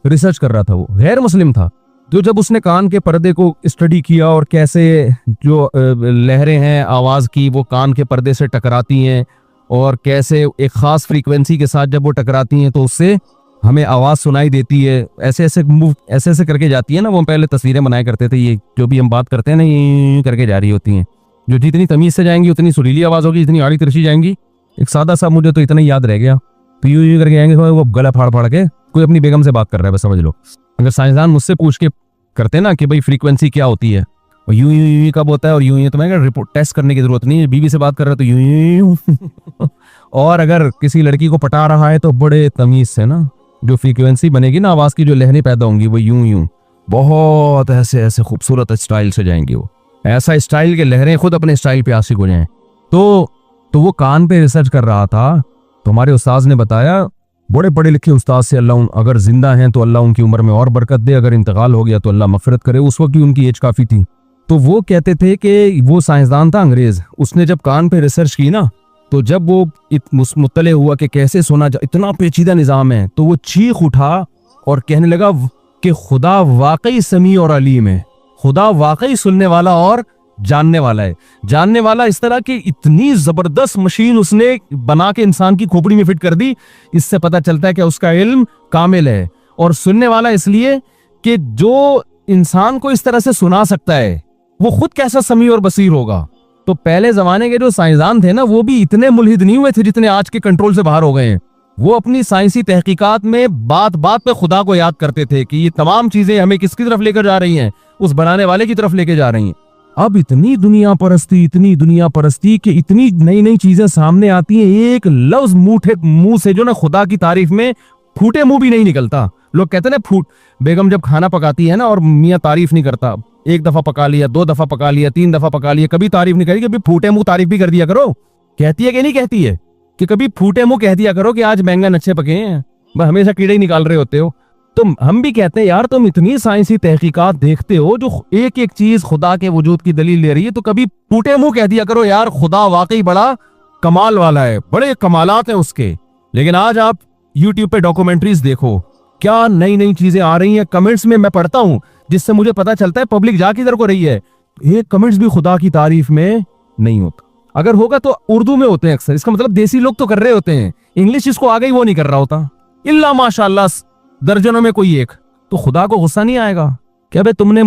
B: रिसर्च कर रहा था। वो गैर मुस्लिम था। जो जब उसने कान के पर्दे को स्टडी किया और कैसे जो लहरें हैं आवाज की वो कान के पर्दे से टकराती हैं, और कैसे एक खास फ्रीक्वेंसी के साथ जब वो टकराती हैं तो उससे हमें आवाज सुनाई देती है, ऐसे ऐसे करके जाती है ना। वो पहले तस्वीरें बनाया करते थे, ये जो भी हम बात करते हैं ना, ये करके जा रही होती हैं। जो जितनी तमीज से जाएंगी उतनी सुरीली आवाज होगी, जितनी आड़ी तिरछी जाएंगी। एक सादा सा मुझे तो इतना ही याद रह गया, तो यूं करके जाएंगे, वो गला फाड़ फाड़ के कोई अपनी बेगम से बात कर रहा है, बस समझ लो। अगर साइंसदान मुझसे पूछ के करते ना कि भाई फ्रीक्वेंसी क्या होती है, और यूं यूं कब होता है और यूं तो मैं रिपोर्ट टेस्ट करने की जरूरत नहीं है, बीवी से बात कर रहा है तो यूं और अगर किसी लड़की को पटा रहा है तो बड़े तमीज से ना जो फ्रीक्वेंसी बनेगी ना आवाज की, जो लहरें पैदा होंगी वो यूं बहुत ऐसे खूबसूरत स्टाइल से जाएंगी। वो ऐसा स्टाइल के लहरें खुद अपने स्टाइल पे आशिक हो जाएं। तो वो कान पे रिसर्च कर रहा था। तो हमारे उस्ताद ने बताया, बड़े पढ़े लिखे उस्ताद से अल्लाह अगर जिंदा हैं तो अल्लाह उनकी उम्र में और बरकत दे, अगर इंतकाल हो गया तो अल्लाह मगफिरत करे। उस वक्त की उनकी एज काफ़ी थी। तो वो कहते थे कि वो साइंसदान था अंग्रेज, उसने जब कान पे रिसर्च की ना, तो जब वो मुत्तले हुआ कि कैसे सुना इतना पेचीदा निज़ाम है, तो वो चीख उठा और कहने लगा कि खुदा वाकई समी और अलीम है, खुदा वाकई सुनने वाला और जानने वाला है। जानने वाला इस तरह की इतनी जबरदस्त मशीन उसने बना के इंसान की खोपड़ी में फिट कर दी, इससे पता चलता है कि उसका इल्म कामिल है। और सुनने वाला इसलिए कि जो इंसान को इस तरह से सुना सकता है वो खुद कैसा समी और बसीर होगा। तो पहले जमाने के जो साइंसदान थे ना, वो भी इतने मुल्हिद नहीं हुए थे जितने आज के कंट्रोल से बाहर हो गए हैं। वो अपनी साइंसी तहकीकात में बात बात पे खुदा को याद करते थे कि ये तमाम चीजें हमें किसकी तरफ लेकर जा रही हैं, उस बनाने वाले की तरफ लेकर जा रही हैं। अब इतनी दुनिया परस्ती कि इतनी नई नई चीजें सामने आती हैं, एक लफ्ज मुंह से जो ना खुदा की तारीफ में फूटे मुंह भी नहीं निकलता। लोग कहते ना फूट, बेगम जब खाना पकाती है ना और मियाँ तारीफ नहीं करता, एक दफा पका लिया, 2 दफा पका लिया, 3 दफा पका लिया, कभी तारीफ नहीं करी, कभी फूटे मुंह तारीफ भी कर दिया करो। कहती है कि नहीं कहती है कि कभी फूटे मुंह कह दिया करो कि आज बैंगन अच्छे पके हैं, बस हमेशा कीड़े ही निकाल रहे होते हो। तो हम भी कहते हैं यार तुम इतनी साइंसी तहकीकात देखते हो जो एक एक चीज खुदा के वजूद की दलील ले रही है, तो कभी फूटे मुंह कह दिया करो यार खुदा वाकई बड़ा कमाल वाला है, बड़े कमालात हैं उसके। लेकिन आज आप यूट्यूब पे डॉक्यूमेंट्रीज देखो, क्या नई नई चीजें आ रही हैं। कमेंट्स में मैं पढ़ता हूं जिससे मुझे पता चलता है पब्लिक जा किधर को रही है। एक कमेंट्स भी खुदा की तारीफ में नहीं होता, अगर होगा तो उर्दू में होते हैं अक्सर। इसका मतलब देसी लोग तो कर रहे होते हैं, इंग्लिश जिसको आ गई वो नहीं कर रहा होता, इल्ला माशाअल्लाह दर्जनों में कोई एक। तो खुदा को गुस्सा नहीं आएगा क्या भाई तुमने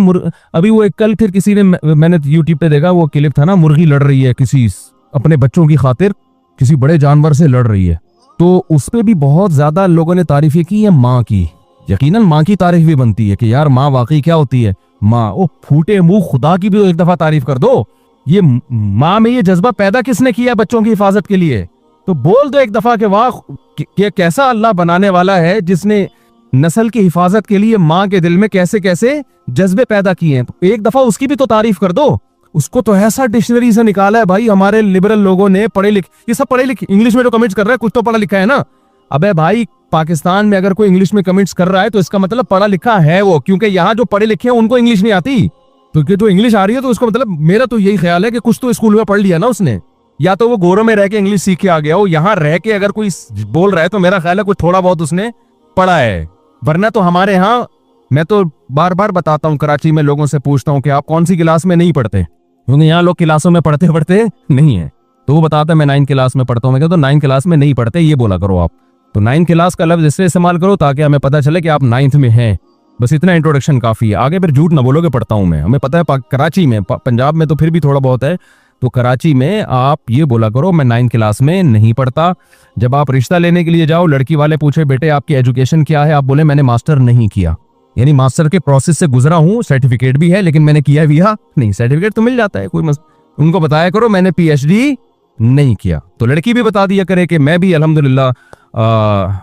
B: अभी वो एक कल फिर किसी ने, मैंने यूट्यूब पे देखा वो क्लिप था ना, मुर्गी लड़ रही है किसी अपने बच्चों की खातिर, किसी बड़े जानवर से लड़ रही है। तो उस पे भी बहुत ज्यादा लोगों ने तारीफें की है माँ की। यकीनन माँ की तारीफ भी बनती है कि यार माँ वाकई क्या होती है माँ। ओ फूटे मुंह, खुदा की भी एक दफा तारीफ कर दो। ये माँ में ये जज्बा पैदा किसने किया बच्चों की हिफाजत के लिए? तो बोल दो एक दफा कि वाह कैसा अल्लाह बनाने वाला है जिसने नस्ल की हिफाजत के लिए माँ के दिल में कैसे कैसे जज्बे पैदा किए हैं। तो एक दफा उसकी भी तो तारीफ कर दो। उसको तो ऐसा डिक्शनरी से निकाला है भाई हमारे लिबरल लोगों ने, पढ़े लिखे, ये सब पढ़े लिखे, इंग्लिश में जो कमेंट्स कर रहा है कुछ तो पढ़ा लिखा है ना। अबे भाई पाकिस्तान में अगर कोई इंग्लिश में कमेंट्स कर रहा है तो इसका मतलब पढ़ा लिखा है वो, क्योंकि यहाँ जो पढ़े लिखे हैं उनको इंग्लिश नहीं आती, क्योंकि जो इंग्लिश आ रही है तो उसका मतलब मेरा तो यही ख्याल है कि कुछ तो स्कूल में पढ़ लिया ना उसने, या तो वो गोरों में रह के इंग्लिश सीख के आ गया हो, यहाँ रह के अगर कोई बोल रहा है तो मेरा ख्याल है कुछ थोड़ा बहुत उसने पढ़ा है। वरना तो हमारे यहाँ, मैं तो बार बार बताता हूँ, कराची में लोगों से पूछता हूँ कि आप कौन सी क्लास में नहीं पढ़ते, क्योंकि यहाँ लोग क्लासों में पढ़ते पढ़ते नहीं है। तो वो बताता है मैं 9th क्लास में पढ़ता हूँ। मैं कहता हूँ 9th क्लास में नहीं पढ़ते ये बोला करो आप। तो 9th क्लास का लफ्ज इसलिए इस्तेमाल करो ताकि हमें पता चले कि आप 9th में हैं, बस इतना इंट्रोडक्शन काफी है। आगे फिर झूठ ना बोलो कि पढ़ता हूँ मैं। हमें पता है कराची में, पंजाब में तो फिर भी थोड़ा बहुत है, तो कराची में आप ये बोला करो मैं 9th क्लास में नहीं पढ़ता। जब आप रिश्ता लेने के लिए जाओ, लड़की वाले पूछे बेटे आपकी एजुकेशन क्या है, आप बोले मैंने मास्टर नहीं किया, यानी मास्टर के प्रोसेस से गुजरा हूँ, सर्टिफिकेट भी है लेकिन मैंने किया भी नहीं। सर्टिफिकेट तो मिल जाता है, कोई उनको बताया करो मैंने PhD नहीं किया। तो लड़की भी बता दिया करे कि मैं भी अल्हम्दुलिल्लाह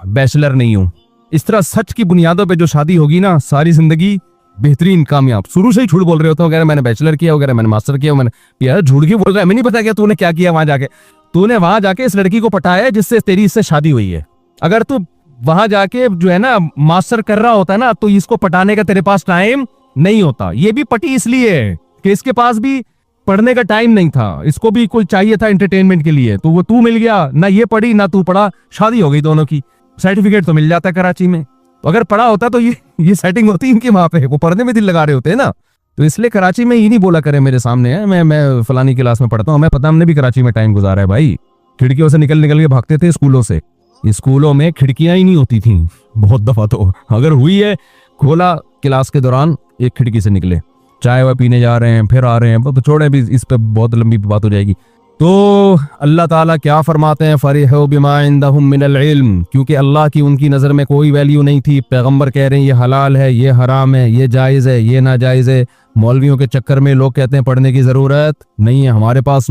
B: बैचलर नहीं हूँ। इस तरह सच की बुनियादों पे जो शादी होगी ना, सारी जिंदगी बेहतरीन कामयाब। शुरू से ही झूठ बोल रहे होते हो, वगैरह मैंने बैचलर किया वगैरह, मैंने मास्टर किया, मैंने यार झूठ क्यों बोल रहा है, हमें नहीं पता क्या तूने क्या किया वहां जाके। तूने वहां जाके इस लड़की को पटाया है जिससे तेरी इससे शादी हुई है। अगर तू वहां जाके जो है ना मास्टर कर रहा होता है ना, तो इसको पटाने का तेरे पास टाइम नहीं होता। ये भी पटी इसलिए है कि इसके पास भी पढ़ने का टाइम नहीं था, इसको भी कोई चाहिए था एंटरटेनमेंट के लिए, तो वो तू मिल गया, ना ये पढ़ी ना तू पढ़ा, शादी हो गई दोनों की। सर्टिफिकेट तो मिल जाता है कराची में, तो अगर पढ़ा होता तो ये सेटिंग होती इनकी वहां पे, वो पढ़ने में दिल लगा रहे होते हैं ना। तो इसलिए कराची में ये नहीं बोला करे मेरे सामने है मैं फलानी क्लास में पढ़ता हूँ। हमें पता, हमने भी कराची में टाइम गुजारा है भाई। खिड़कियों से निकल के भागते थे स्कूलों से। स्कूलों में खिड़कियां ही नहीं होती थी बहुत दफा, तो अगर हुई है खोला क्लास के दौरान, एक खिड़की से निकले, चाय वाय पीने जा रहे हैं, फिर आ रहे हैं, तो छोड़े भी, इस पे बहुत लंबी बात हो जाएगी। तो अल्लाह ताला क्या फरमाते हैं, फरिहू बिमा इंदहुम मिनल इल्म, क्योंकि अल्लाह की उनकी नज़र में कोई वैल्यू नहीं थी। पैगंबर कह रहे हैं ये हलाल है, ये हराम है, ये जायज़ है, ये नाजायज़ है। मौलवियों के चक्कर में लोग कहते हैं पढ़ने की ज़रूरत नहीं है, हमारे पास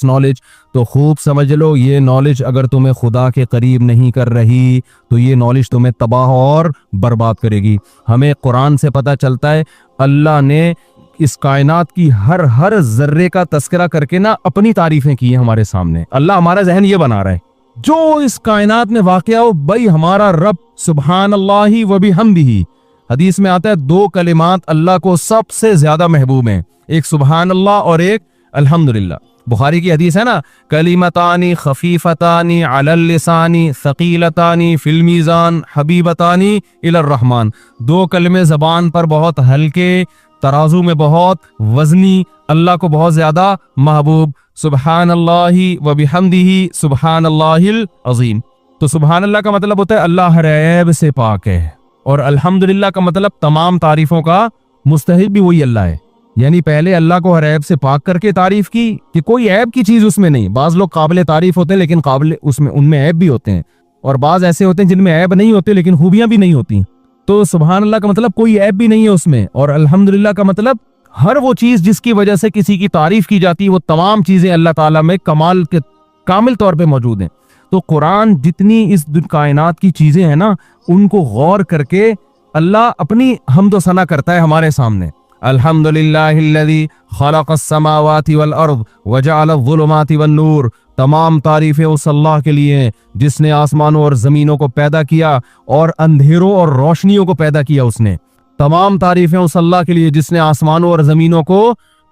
B: नॉलेज। तो खूब समझ लो, ये नॉलेज अगर तुम्हें खुदा के करीब नहीं कर रही तो ये नॉलेज तुम्हें तबाह और बर्बाद करेगी। हमें कुरान से पता चलता है अल्लाह ने इस कायनात की हर जर्रे का तस्करा करके ना अपनी तारीफें की हैं हमारे सामने। अल्लाह हमारा जहन ये बना रहा है, जो इस कायनात में वाक़या हो भाई हमारा रब सुब्हानल्लाहि व बिहम्दिही। हदीस में आता है 2 कलिमात अल्लाह को सबसे ज्यादा महबूब हैं, एक सुबहान अल्लाह और एक अल्हम्दुलिल्लाह। बुखारी की हदीस है ना, कलिमतानी खफीफतानी अलल लिसानी सकीलतानी फिल मीज़ान हबीबतानी इलर रहमान। दो कलमे ज़बान पर बहुत हल्के, तराजू में बहुत वजनी, अल्लाह को बहुत ज्यादा महबूब। सुबहान अल्लाहि व बिहम्दिही सुबहान अल्लाहिल अज़ीम। तो सुबहान अल्लाह का मतलब होता है अल्लाह हर ऐब से पाक है, और अल्हम्दुलिल्लाह का मतलब तमाम तारीफों का मुस्तहिक भी वही अल्लाह है। यानी पहले अल्लाह को हर ऐब से पाक करके तारीफ की कि कोई ऐब की चीज उसमें नहीं। बाज लोग काबिल तारीफ होते हैं लेकिन काबिल उसमें उनमें ऐब भी होते हैं, और बाज ऐसे होते हैं जिनमें ऐब नहीं होते लेकिन खूबियां भी नहीं होती। तो सुबहान अल्लाह का मतलब कोई ऐब भी नहीं है उसमें, और अल्हम्दुलिल्लाह का मतलब हर वो चीज जिसकी वजह से किसी की तारीफ की जाती है वो तमाम चीजें अल्लाह ताला में कमाल के कामिल तौर पे मौजूद हैं। तो कुरान जितनी इस कायनात की चीजें हैं ना, उनको गौर करके अल्लाह अपनी हम्द व सना करता है हमारे सामने। अल्हम्दुलिल्लाहिल्लज़ी खलक़स समावाति वल अर्द व जअलज़ ज़ुलुमाति वन नूर। तमाम तारीफें उस अल्लाह के लिए हैं जिसने आसमानों और जमीनों को पैदा किया और अंधेरों और रोशनियों को पैदा किया। उसने तमाम तारीफें उस अल्लाह के लिए जिसने आसमानों और जमीनों को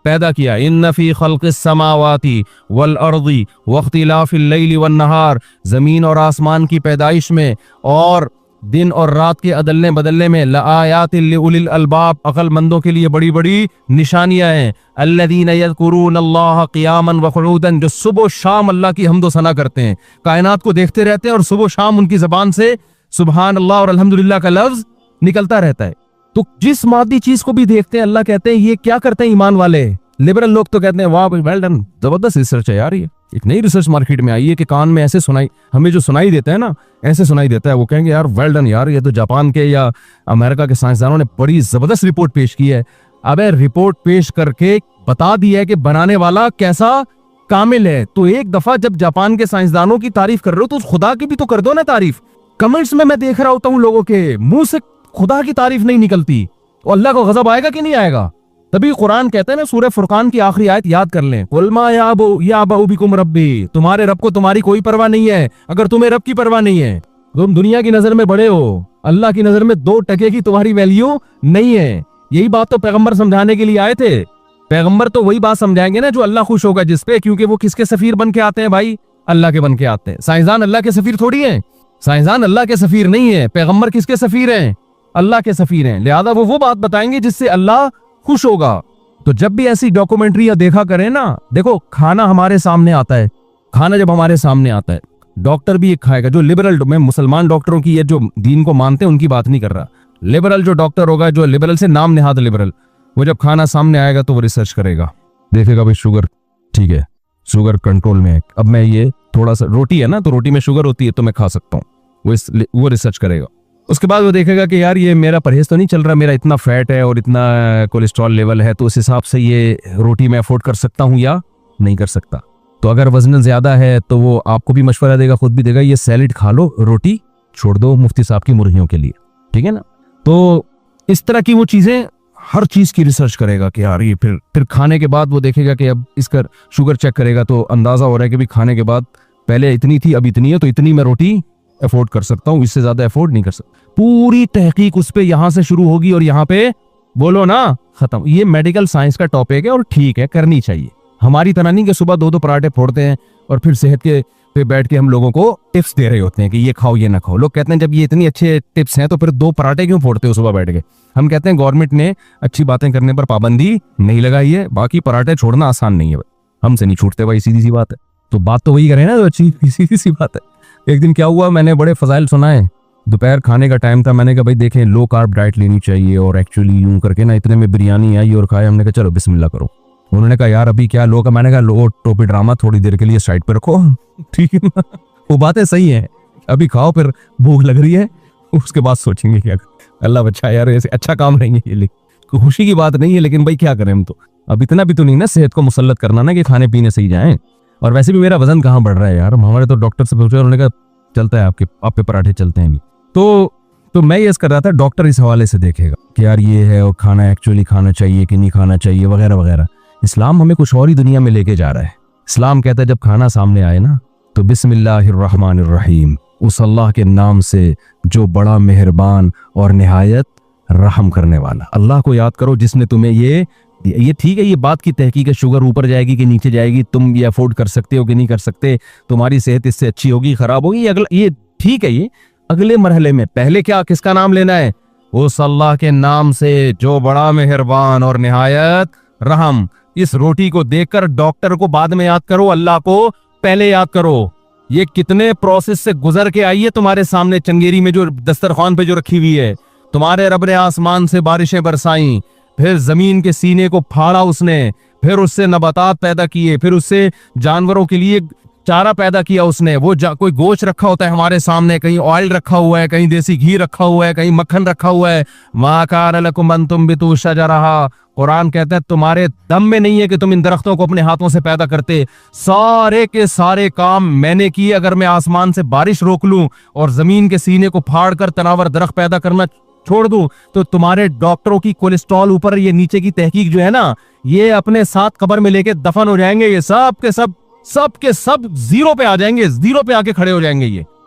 B: पैदा किया। इन्न फी खल्क़िस समावाति वल अर्दी वख्तिलाफिल लैली वन नहार। जमीन और आसमान की पैदाइश में और दिन और रात के अदलने बदलने में लआयातिल लिउलिल अलबाब, अक्लमंदों के लिए बड़ी बड़ी निशानियां हैं। अल्लज़ीना यज़कुरूनल्लाह क़ियामन व क़ुऊदन, जो सुबह शाम अल्लाह की हम्द व सना करते हैं, कायनात को देखते रहते हैं और सुबह शाम उनकी जबान से सुबहान अल्लाह और अल्हम्दुलिल्लाह का लफ्ज निकलता रहता है। तो जिस मादी चीज को भी देखते हैं अल्लाह कहते हैं ये क्या करते हैं ईमान वाले। लिबरल लोग तो कहते हैं वाह भाई वेल डन, जबरदस्त रिसर्च है यार, ये एक नई रिसर्च मार्केट में आई है कि कान में ऐसे सुनाई, हमें जो सुनाई देता है ना ऐसे सुनाई देता है। वो कहेंगे यार वेल डन यार, ये तो जापान के या अमेरिका के साइंसदानों ने बड़ी जबरदस्त रिपोर्ट पेश की है। अबे रिपोर्ट पेश करके बता दिया है कि बनाने वाला कैसा कामिल है। तो एक दफा जब जापान के साइंसदानों की तारीफ कर रहे हो तो खुदा की भी तो कर दो ना तारीफ। कमेंट्स में मैं देख रहा होता हूँ लोगों के मुंह से खुदा की तारीफ नहीं निकलती, तो अल्लाह को गजब आएगा कि नहीं आएगा। तभी कुरान कहता है ना, सूरह फुरकान की आखिरी आयत याद कर लें, कुल मा याबउ बिकुम रब्बी, तुम्हारे रब को तुम्हारी कोई परवाह नहीं है। अगर तुम्हें रब की परवाह नहीं है, तुम दुनिया की नजर में बड़े हो, अल्लाह की नजर में 2 टके की तुम्हारी वैल्यू नहीं है। यही बात तो पैगंबर समझाने के लिए आए थे। पैगंबर तो वही बात समझाएंगे ना जो अल्लाह खुश होगा जिसपे, क्योंकि वो किसके सफीर बन के आते हैं भाई, अल्लाह के बन के आते हैं। साइंसदान अल्लाह के सफीर थोड़ी है, साइंसदान अल्लाह के सफीर नहीं है। पैगंबर किसके सफीर हैं, अल्लाह के सफीर हैं। लिहाजा वो बात बताएंगे जिससे अल्लाह खुश होगा। तो जब भी ऐसी डॉक्यूमेंट्री या देखा करें ना, देखो खाना हमारे सामने आता है, खाना जब हमारे सामने आता है डॉक्टर भी एक खाएगा। जो लिबरल, मैं मुसलमान डॉक्टरों की, ये जो दीन को मानते हैं उनकी बात नहीं कर रहा, लिबरल जो डॉक्टर होगा, जो लिबरल से नाम निहाद लिबरल, वो जब खाना सामने आएगा तो वो रिसर्च करेगा, देखेगा भाई शुगर ठीक है, शुगर कंट्रोल में है, अब मैं ये थोड़ा सा, रोटी है ना तो रोटी में शुगर होती है तो मैं खा सकता हूँ, वो रिसर्च करेगा। उसके बाद वो देखेगा कि यार ये मेरा परहेज तो नहीं चल रहा, मेरा इतना फैट है और इतना कोलेस्ट्रॉल लेवल है, तो उस हिसाब से ये रोटी मैं अफोर्ड कर सकता हूँ या नहीं कर सकता। तो अगर वजन ज्यादा है तो वो आपको भी मशवरा देगा, खुद भी देगा, ये सैलेड खा लो, रोटी छोड़ दो मुफ्ती साहब की मुर्गियों के लिए, ठीक है ना। तो इस तरह की वो चीजें, हर चीज की रिसर्च करेगा कि यार ये फिर खाने के बाद वो देखेगा कि अब इसका शुगर चेक करेगा तो अंदाजा हो रहा है कि भी खाने के बाद पहले इतनी थी अब इतनी है, तो इतनी मैं रोटी अफोर्ड कर सकता हूँ, इससे ज्यादा अफोर्ड नहीं कर सकता। पूरी तहकीक उस पे यहाँ से शुरू होगी और यहाँ पे बोलो ना खत्म। ये मेडिकल साइंस का टॉपिक है और ठीक है, करनी चाहिए। हमारी तरह नहीं कि सुबह 2-2 पराठे फोड़ते हैं और फिर सेहत के पे बैठ के हम लोगों को टिप्स दे रहे होते हैं कि ये खाओ ये ना खाओ। लोग कहते हैं जब ये इतनी अच्छे टिप्स हैं तो फिर 2 पराठे क्यों फोड़ते हो सुबह बैठ के। हम कहते हैं गवर्नमेंट ने अच्छी बातें करने पर पाबंदी नहीं लगाई है, बाकी पराठे छोड़ना आसान नहीं है भाई, हमसे नहीं छूटते भाई, सीधी सी बात है। तो बात तो वही करें ना, तो अच्छी सीधी सी बात है। एक दिन क्या हुआ, मैंने बड़े फजाइल सुनाए, दोपहर खाने का टाइम था, मैंने कहा भाई देखें लो कार्ब डाइट लेनी चाहिए, और एक्चुअली यूं करके ना इतने में बिरयानी आई और खाए। हमने कहा चलो बिस्मिल्लाह करो। उन्होंने कहा यार अभी क्या लो का, मैंने कहा लो टोपी ड्रामा थोड़ी देर के लिए साइड पे रखो, ठीक है ना, वो बातें सही है, अभी खाओ, फिर भूख लग रही है उसके बाद सोचेंगे क्या। अल्लाह बच्चा यार, ऐसे अच्छा काम रहेंगे ये, खुशी की बात नहीं है, लेकिन भाई क्या करें हम तो, अब इतना भी तो नहीं ना सेहत को मुसल्लत करना ना कि खाने पीने सही जाए। और वैसे भी मेरा वजन कहाँ बढ़ रहा है यार, हमारे तो डॉक्टर से पूछा, उन्होंने कहा चलता है आप पे पराठे चलते हैं अभी। तो मैं ये कर रहा था, डॉक्टर इस हवाले से देखेगा कि यार ये है और खाना एक्चुअली खाना चाहिए कि नहीं खाना चाहिए वगैरह वगैरह। इस्लाम हमें कुछ और ही दुनिया में लेके जा रहा है। इस्लाम कहता है जब खाना सामने आए ना तो बिस्मिल्लाहिर्रहमानिर्रहीम, उस अल्लाह के नाम से जो बड़ा मेहरबान और निहायत रहम करने वाला। अल्लाह को याद करो जिसने तुम्हें ये ये ठीक है, ये बात की तहकीक है, शुगर ऊपर जाएगी कि नीचे जाएगी, तुम ये अफोर्ड कर सकते हो कि नहीं कर सकते, तुम्हारी सेहत इससे अच्छी होगी खराब होगी, ये ठीक है। ये अगले मरहले में पहले क्या, किसका नाम लेना है? उस अल्लाह के नाम से जो बड़ा मेहरबान और निहायत रहम। इस रोटी को देखकर डॉक्टर को बाद में याद करो, अल्लाह को पहले याद करो। ये कितने प्रोसेस से गुजर के आई है तुम्हारे सामने, चंगेरी में जो दस्तरखान पे जो रखी हुई है। तुम्हारे रब ने आसमान से बारिशें बरसाई, फिर जमीन के सीने को फाड़ा उसने, फिर उससे नबातात पैदा किए, फिर उससे जानवरों के लिए चारा पैदा किया उसने। वो कोई गोश्त रखा होता है हमारे सामने, कहीं ऑयल रखा हुआ है, कहीं देसी घी रखा हुआ है, कहीं मक्खन रखा हुआ है। मा कान लकुम अन तुंबितू शजरहा, कुरान कहता है तुम्हारे दम में नहीं है कि तुम इन दरख्तों को अपने हाथों से पैदा करते। सारे के सारे काम मैंने किए। अगर मैं आसमान से बारिश रोक लूं और जमीन के सीने को फाड़ कर तनावर दरख्त पैदा करना छोड़ दूं, तो तुम्हारे डॉक्टरों की कोलेस्ट्रॉल ऊपर ये नीचे की तहकीक जो है ना, ये अपने साथ कब्र में लेके दफन हो जाएंगे। ये सब के सब जीरो पे आ जाएंगे, जीरो पे आके खड़े हो जाएंगे।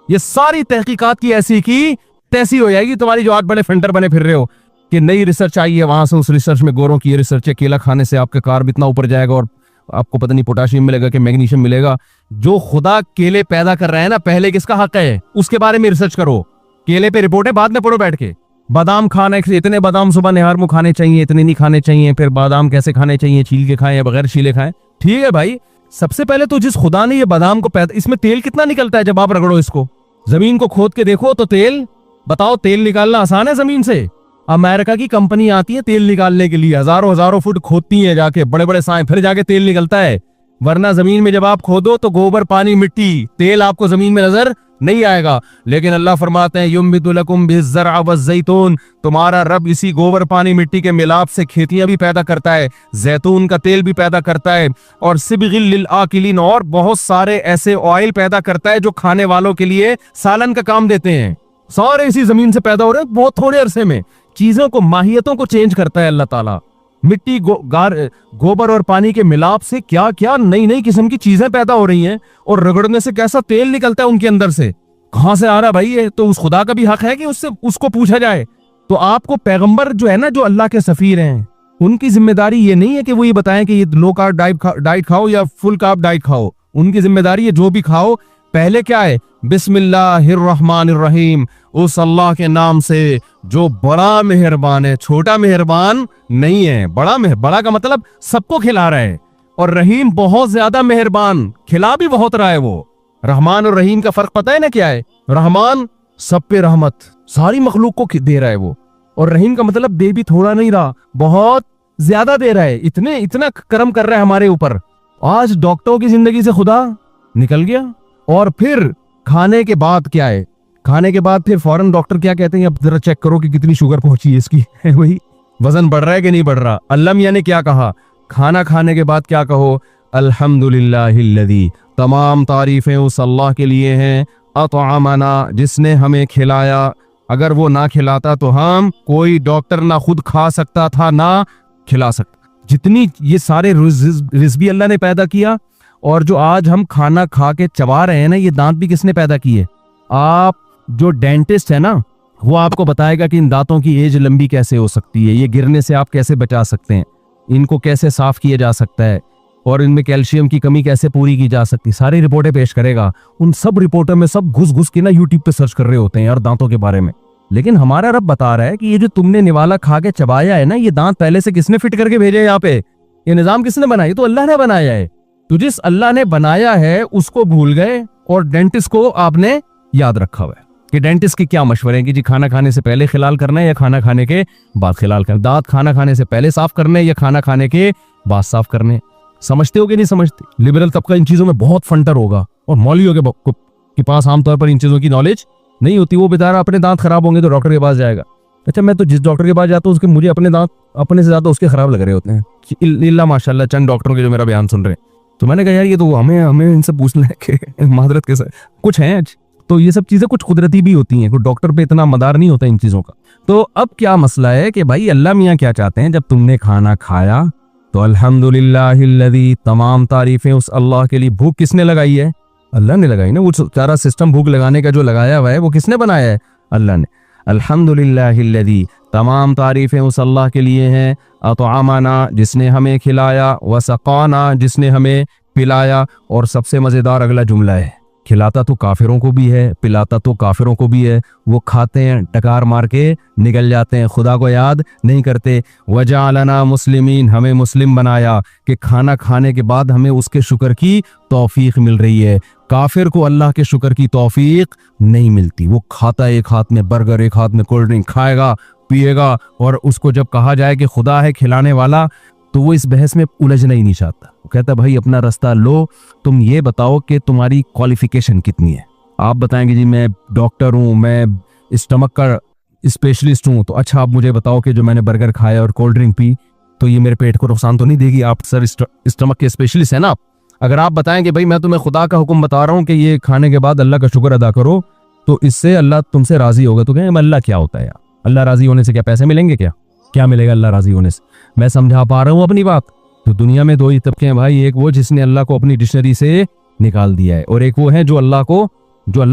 B: ये सारी तहकीकात की ऐसी की तैसी हो जाएगी तुम्हारी, जो आज बड़े फेंटर बने फिर रहे हो कि नई रिसर्च आई है वहां से। उस रिसर्च में गोरों की ये रिसर्च है, केला खाने से आपका कार्ब इतना ऊपर जाएगा और आपको पता नहीं पोटाशियम मिलेगा कि मैग्नीशियम मिलेगा। जो खुदा केले पैदा कर रहा है ना, पहले किसका हक है उसके बारे में रिसर्च करो। केले पे रिपोर्ट है, बाद में पढ़ो बैठ के। बादाम खाना, इतने बादाम सुबह निहार मुंह खाने चाहिए, इतने नहीं खाने चाहिए। फिर बादाम कैसे खाने चाहिए, छील के खाएं या बगैर छीले खाएं। ठीक है भाई, सबसे पहले तो जिस खुदा ने ये बादाम को पैदा, इसमें तेल कितना निकलता है जब आप रगड़ो इसको, जमीन को खोद के देखो तो तेल, बताओ तेल निकालना आसान है जमीन से? अमेरिका की कंपनी आती है तेल निकालने के लिए, हजारों फुट खोदती है जाके, बड़े बड़े साए, फिर जाके तेल निकलता है। वरना जमीन में जब आप खोदो तो गोबर, पानी, मिट्टी, तेल आपको जमीन में नजर नहीं आएगा। लेकिन अल्लाह फरमाते हैं युम्बितु लकुम बिज़्ज़रअ वज़्ज़ैतून, तुम्हारा रब इसी गोबर, पानी, मिट्टी के मिलाप से खेतियां भी पैदा करता है, जैतून का तेल भी पैदा करता है, और सिबगिल लिल आकिलीन, और बहुत सारे ऐसे ऑयल पैदा करता है जो खाने वालों के लिए सालन का काम देते हैं। सारे इसी जमीन से पैदा हो रहे हैं बहुत थोड़े अरसे में। चीजों को, माहियतों को चेंज करता है अल्लाह ताला। मिट्टी, गोबर और पानी के मिलाप से क्या क्या नई नई किस्म की चीजें पैदा हो रही हैं, और रगड़ने से कैसा तेल निकलता है उनके अंदर से, कहां से आ रहा भाई ये? तो उस खुदा का भी हक है कि उसको पूछा जाए। तो आपको पैगंबर जो है ना, जो अल्लाह के सफीर हैं, उनकी जिम्मेदारी ये नहीं है कि वो ये बताएं कि ये लो कार्ब डाइट खाओ या फुल कार्ब डाइट खाओ। उनकी जिम्मेदारी है जो भी खाओ, पहले क्या है, बिस्मिल्लाहिर्रहमानिर्रहीम, उस अल्लाह के नाम से जो बड़ा मेहरबान है, छोटा मेहरबान नहीं है। बड़ा का मतलब सबको खिला रहा है, और रहीम बहुत ज्यादा मेहरबान, खिला भी बहुत रहा है वो। रहमान और रहीम का फर्क पता है ना क्या है? रहमान सब पे रहमत, सारी मखलूक को दे रहा है वो, और रहीम का मतलब दे भी थोड़ा नहीं रहा, बहुत ज्यादा दे रहा है। इतना करम कर रहा है हमारे ऊपर। आज डॉक्टरों की जिंदगी से खुदा निकल गया। और फिर खाने के बाद क्या है, खाने के बाद फिर फौरन डॉक्टर क्या कहते हैं, अब जरा चेक करो कि कितनी शुगर पहुंची है इसकी, वही वजन बढ़ रहा है कि नहीं बढ़ रहा। अल्लाह मियां ने क्या कहा, खाना खाने के बाद क्या कहो, अल्हम्दुलिल्लाहिल्लज़ी, तमाम तारीफें उस अल्लाह के लिए हैं, अतअमना, जिसने हमें खिलाया। अगर वो ना खिलाता तो हम, कोई डॉक्टर ना खुद खा सकता था ना खिला सकता। जितनी ये सारे रिज़्क़ भी अल्लाह ने पैदा किया, और जो आज हम खाना खा के चबा रहे हैं ना, ये दांत भी किसने पैदा किए? आप जो डेंटिस्ट है ना, वो आपको बताएगा कि इन दांतों की एज लंबी कैसे हो सकती है, ये गिरने से आप कैसे बचा सकते हैं, इनको कैसे साफ किया जा सकता है, और इनमें कैल्शियम की कमी कैसे पूरी की जा सकती है। सारी रिपोर्टें पेश करेगा। उन सब रिपोर्टों में सब घुस के ना यूट्यूब पे सर्च कर रहे होते हैं यार दांतों के बारे में। लेकिन हमारा रब बता रहा है कि ये जो तुमने निवाला खा के चबाया है ना, ये दांत पहले से किसने फिट करके भेजे यहाँ पे? ये निजाम किसने बनाया? तो अल्लाह ने बनाया है। तो जिस अल्लाह ने बनाया है उसको भूल गए, और डेंटिस्ट को आपने याद रखा हुआ है कि डेंटिस्ट के क्या मशवरे हैं कि जी खाना खाने से पहले खिलाल करना है या खाना खाने के बाद खिलाल करना, दांत खाना खाने से पहले साफ करने या खाना खाने के बाद साफ करने। समझते हो कि नहीं समझते? लिबरल तबका इन चीजों में बहुत फंटर होगा, और मौलवियों के पास आमतौर पर इन चीजों की नॉलेज नहीं होती। वो बेचारा अपने दांत खराब होंगे तो डॉक्टर के पास जाएगा। अच्छा, मैं तो जिस डॉक्टर के पास जाता हूँ उसके मुझे अपने दांत अपने से ज्यादा उसके खराब लग रहे होते हैं। इल्ला माशाल्लाह चंद डॉक्टरों के जो मेरा बयान सुन रहे हैं, तो मैंने कहा यार ये तो हमें इनसे पूछना है कि माजरत के साथ कुछ है आज। तो ये सब चीजें कुछ कुदरती भी होती हैं, कोई डॉक्टर पे इतना मदार नहीं होता इन चीजों का। तो अब क्या मसला है कि भाई अल्लाह मियाँ क्या चाहते हैं, जब तुमने खाना खाया तो अल्हम्दुलिल्लाहिल्लज़ी, तमाम तारीफें उस अल्लाह के लिए। भूख किसने लगाई है? अल्लाह ने लगाई ना। वो सारा सिस्टम भूख लगाने का जो लगाया हुआ है वो किसने बनाया है? अल्लाह ने। अल्हम्दुलिल्लाहिल्लज़ी, तमाम तारीफ़ें उस अल्लाह के लिए हैं, अतआमना, जिसने हमें खिलाया, वसक़ाना, जिसने हमें पिलाया। और सबसे मज़ेदार अगला जुमला है, खिलाता तो काफिरों को भी है, पिलाता तो काफिरों को भी है। वो खाते हैं, टकार मार के निकल जाते हैं, खुदा को याद नहीं करते। वजअलना मुस्लिमीन, हमें मुस्लिम बनाया कि खाना खाने के बाद हमें उसके शुक्र की तौफीक मिल रही है। काफिर को अल्लाह के शुक्र की तौफीक नहीं मिलती। वो खाता है, एक हाथ में बर्गर, एक हाथ में कोल्ड ड्रिंक, खाएगा पिएगा, और उसको जब कहा जाए कि खुदा है खिलाने वाला, तो वो इस बहस में उलझना ही नहीं चाहता। वो कहता भाई अपना रास्ता लो, तुम ये बताओ कि तुम्हारी क्वालिफिकेशन कितनी है। आप बताएंगे जी मैं डॉक्टर हूँ, मैं स्टमक का स्पेशलिस्ट हूँ, तो अच्छा आप मुझे बताओ कि जो मैंने बर्गर खाया और कोल्ड ड्रिंक पी तो ये मेरे पेट को नुकसान तो नहीं देगी? आप सर स्टमक के स्पेशलिस्ट है ना आप। अगर आप बताएंगे भाई मैं तुम्हें खुदा का हुक्म बता रहा हूँ कि ये खाने के बाद अल्लाह का शुक्र अदा करो, तो इससे अल्लाह तुमसे राजी होगा, तो कहें अल्लाह क्या होता है यार, अल्लाह राजी होने से क्या पैसे मिलेंगे? क्या मिलेगा अल्लाह राजी होने से? मैं समझा पा रहा हूँ अपनी बात। तो दुनिया में दो ही तबके हैं भाई, एक वो जिसने अल्लाह को अपनी डिक्शनरी से निकाल दिया है, और एक वो है जो अल्लाह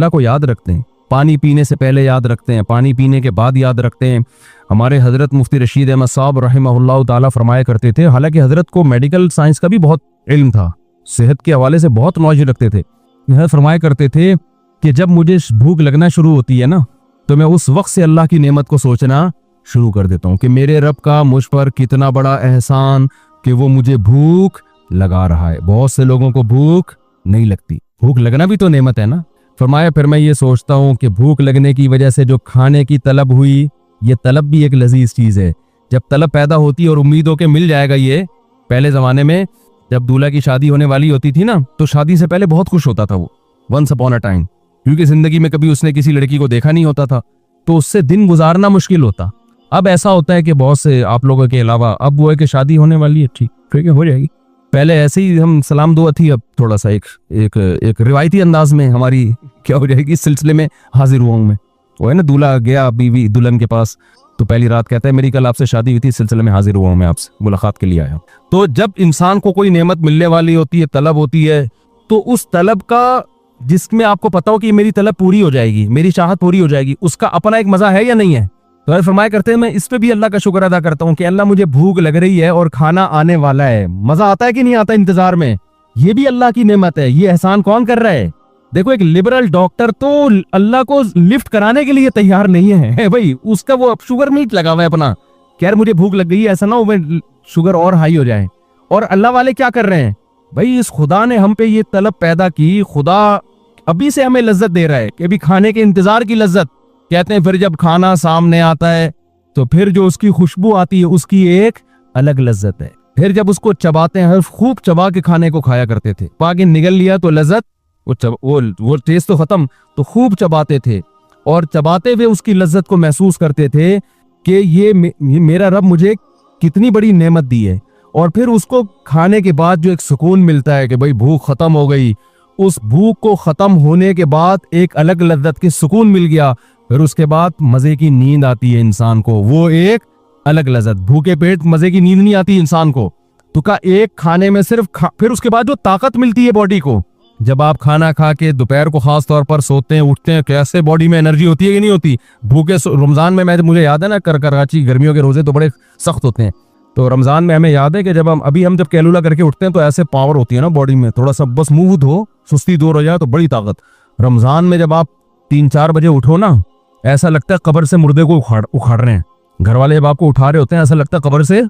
B: को याद रखते हैं, पानी पीने से पहले याद रखते हैं, पानी पीने के बाद याद रखते हैं। हमारे हजरत मुफ्ती रशीद अहमद साहब रहमहुल्लाह ताला फरमाया करते थे, हालांकि हजरत को मेडिकल साइंस का भी बहुत इल्म था, सेहत के हवाले से बहुत नॉलेज रखते थे। यह फरमाया करते थे कि जब मुझे भूख लगना शुरू होती है ना, तो मैं उस वक्त से अल्लाह की नेमत को सोचना शुरू कर देता हूँ कि मेरे रब का मुझ पर कितना बड़ा एहसान कि वो मुझे भूख लगा रहा है। बहुत से लोगों को भूख नहीं लगती, भूख लगना भी तो नेमत है ना। फरमाया फिर मैं ये सोचता हूँ कि भूख लगने की वजह से जो खाने की तलब हुई, ये तलब भी एक लजीज चीज है। जब तलब पैदा होती है और उम्मीद हो के मिल जाएगा, ये पहले जमाने में जब दूल्हा की शादी होने वाली होती थी ना, तो शादी से पहले बहुत खुश होता था वो, वंस अपॉन अ टाइम, क्योंकि जिंदगी में कभी उसने किसी लड़की को देखा नहीं होता था, तो उससे दिन गुजारना मुश्किल होता। अब ऐसा होता है कि बहुत से आप लोगों के अलावा अब वो है कि शादी होने वाली है, ठीक है हो जाएगी। पहले ऐसे ही हम सलाम दुआ थी, अब थोड़ा सा एक रिवायती अंदाज में हमारी क्या हो जाएगी, इस सिलसिले में हाजिर हुआ हूं मैं। वो है ना, दूल्हा गया बीवी दुल्हन के पास, तो पहली रात कहता है मेरी कल आपसे शादी हुई थी, इस सिलसिले में हाजिर हुआ हूं मैं, आपसे मुलाकात के लिए आया हूं। तो जब इंसान को कोई नेमत मिलने वाली होती है, तलब होती है, तो उस तलब का, जिसमें आपको पता हो कि मेरी तलब पूरी हो जाएगी, मेरी चाहत पूरी हो जाएगी, उसका अपना एक मजा है या नहीं है? तो फरमाया करते हैं मैं इस पे भी अल्लाह का शुक्र अदा करता हूँ कि अल्लाह मुझे भूख लग रही है और खाना आने वाला है। मजा आता है कि नहीं आता इंतजार में? ये भी अल्लाह की नेमत है। ये एहसान कौन कर रहा है? देखो एक लिबरल डॉक्टर तो अल्लाह को लिफ्ट कराने के लिए तैयार नहीं है भाई, उसका वो शुगर मीट लगा हुआ है अपना, यार मुझे भूख लग गई है, ऐसा ना हो शुगर और हाई हो जाए। और अल्लाह वाले क्या कर रहे हैं भाई, इस खुदा ने हम पे ये तलब पैदा की, खुदा अभी से हमें लज्जत दे रहा है कि अभी खाने के इंतजार की लज्जत। कहते हैं फिर जब खाना सामने आता है तो फिर जो उसकी खुशबू आती है उसकी एक अलग लज्जत है। फिर जब उसको चबाते हैं, खूब चबा के खाने को खाया करते थे, पाके निगल लिया तो लज्जत, वो टेस्ट तो खत्म, तो खूब चबाते थे और चबाते हुए उसकी लज्जत को महसूस करते थे कि ये मेरा रब मुझे कितनी बड़ी नेमत दी है। और फिर उसको खाने के बाद जो एक सुकून मिलता है कि भाई भूख खत्म हो गई, उस भूख को खत्म होने के बाद एक अलग लज्जत की सुकून मिल गया, फिर उसके बाद मजे की नींद आती है इंसान को, वो एक अलग लज्जत। भूखे पेट मजे की नींद नहीं आती इंसान को, तो का एक खाने में सिर्फ फिर उसके बाद जो ताकत मिलती है बॉडी को, जब आप खाना खा के दोपहर को खास तौर पर सोते हैं उठते हैं, कैसे बॉडी में एनर्जी होती है कि नहीं होती। भूखे रमजान में मुझे याद है ना, कराची गर्मियों के रोजे तो बड़े सख्त होते हैं, तो रमजान में हमें याद है कि जब हम जब कैलूला करके उठते हैं तो ऐसे पावर होती है ना बॉडी में, थोड़ा सा बस मुंह धो, सुस्ती दूर हो जाए तो बड़ी ताकत। रमजान में जब आप 3-4 बजे उठो ना, ऐसा लगता है कब्र से मुर्दे को उखाड़ रहे हैं। घर वाले जब आपको उठा रहे होते हैं, ऐसा लगता है कब्र से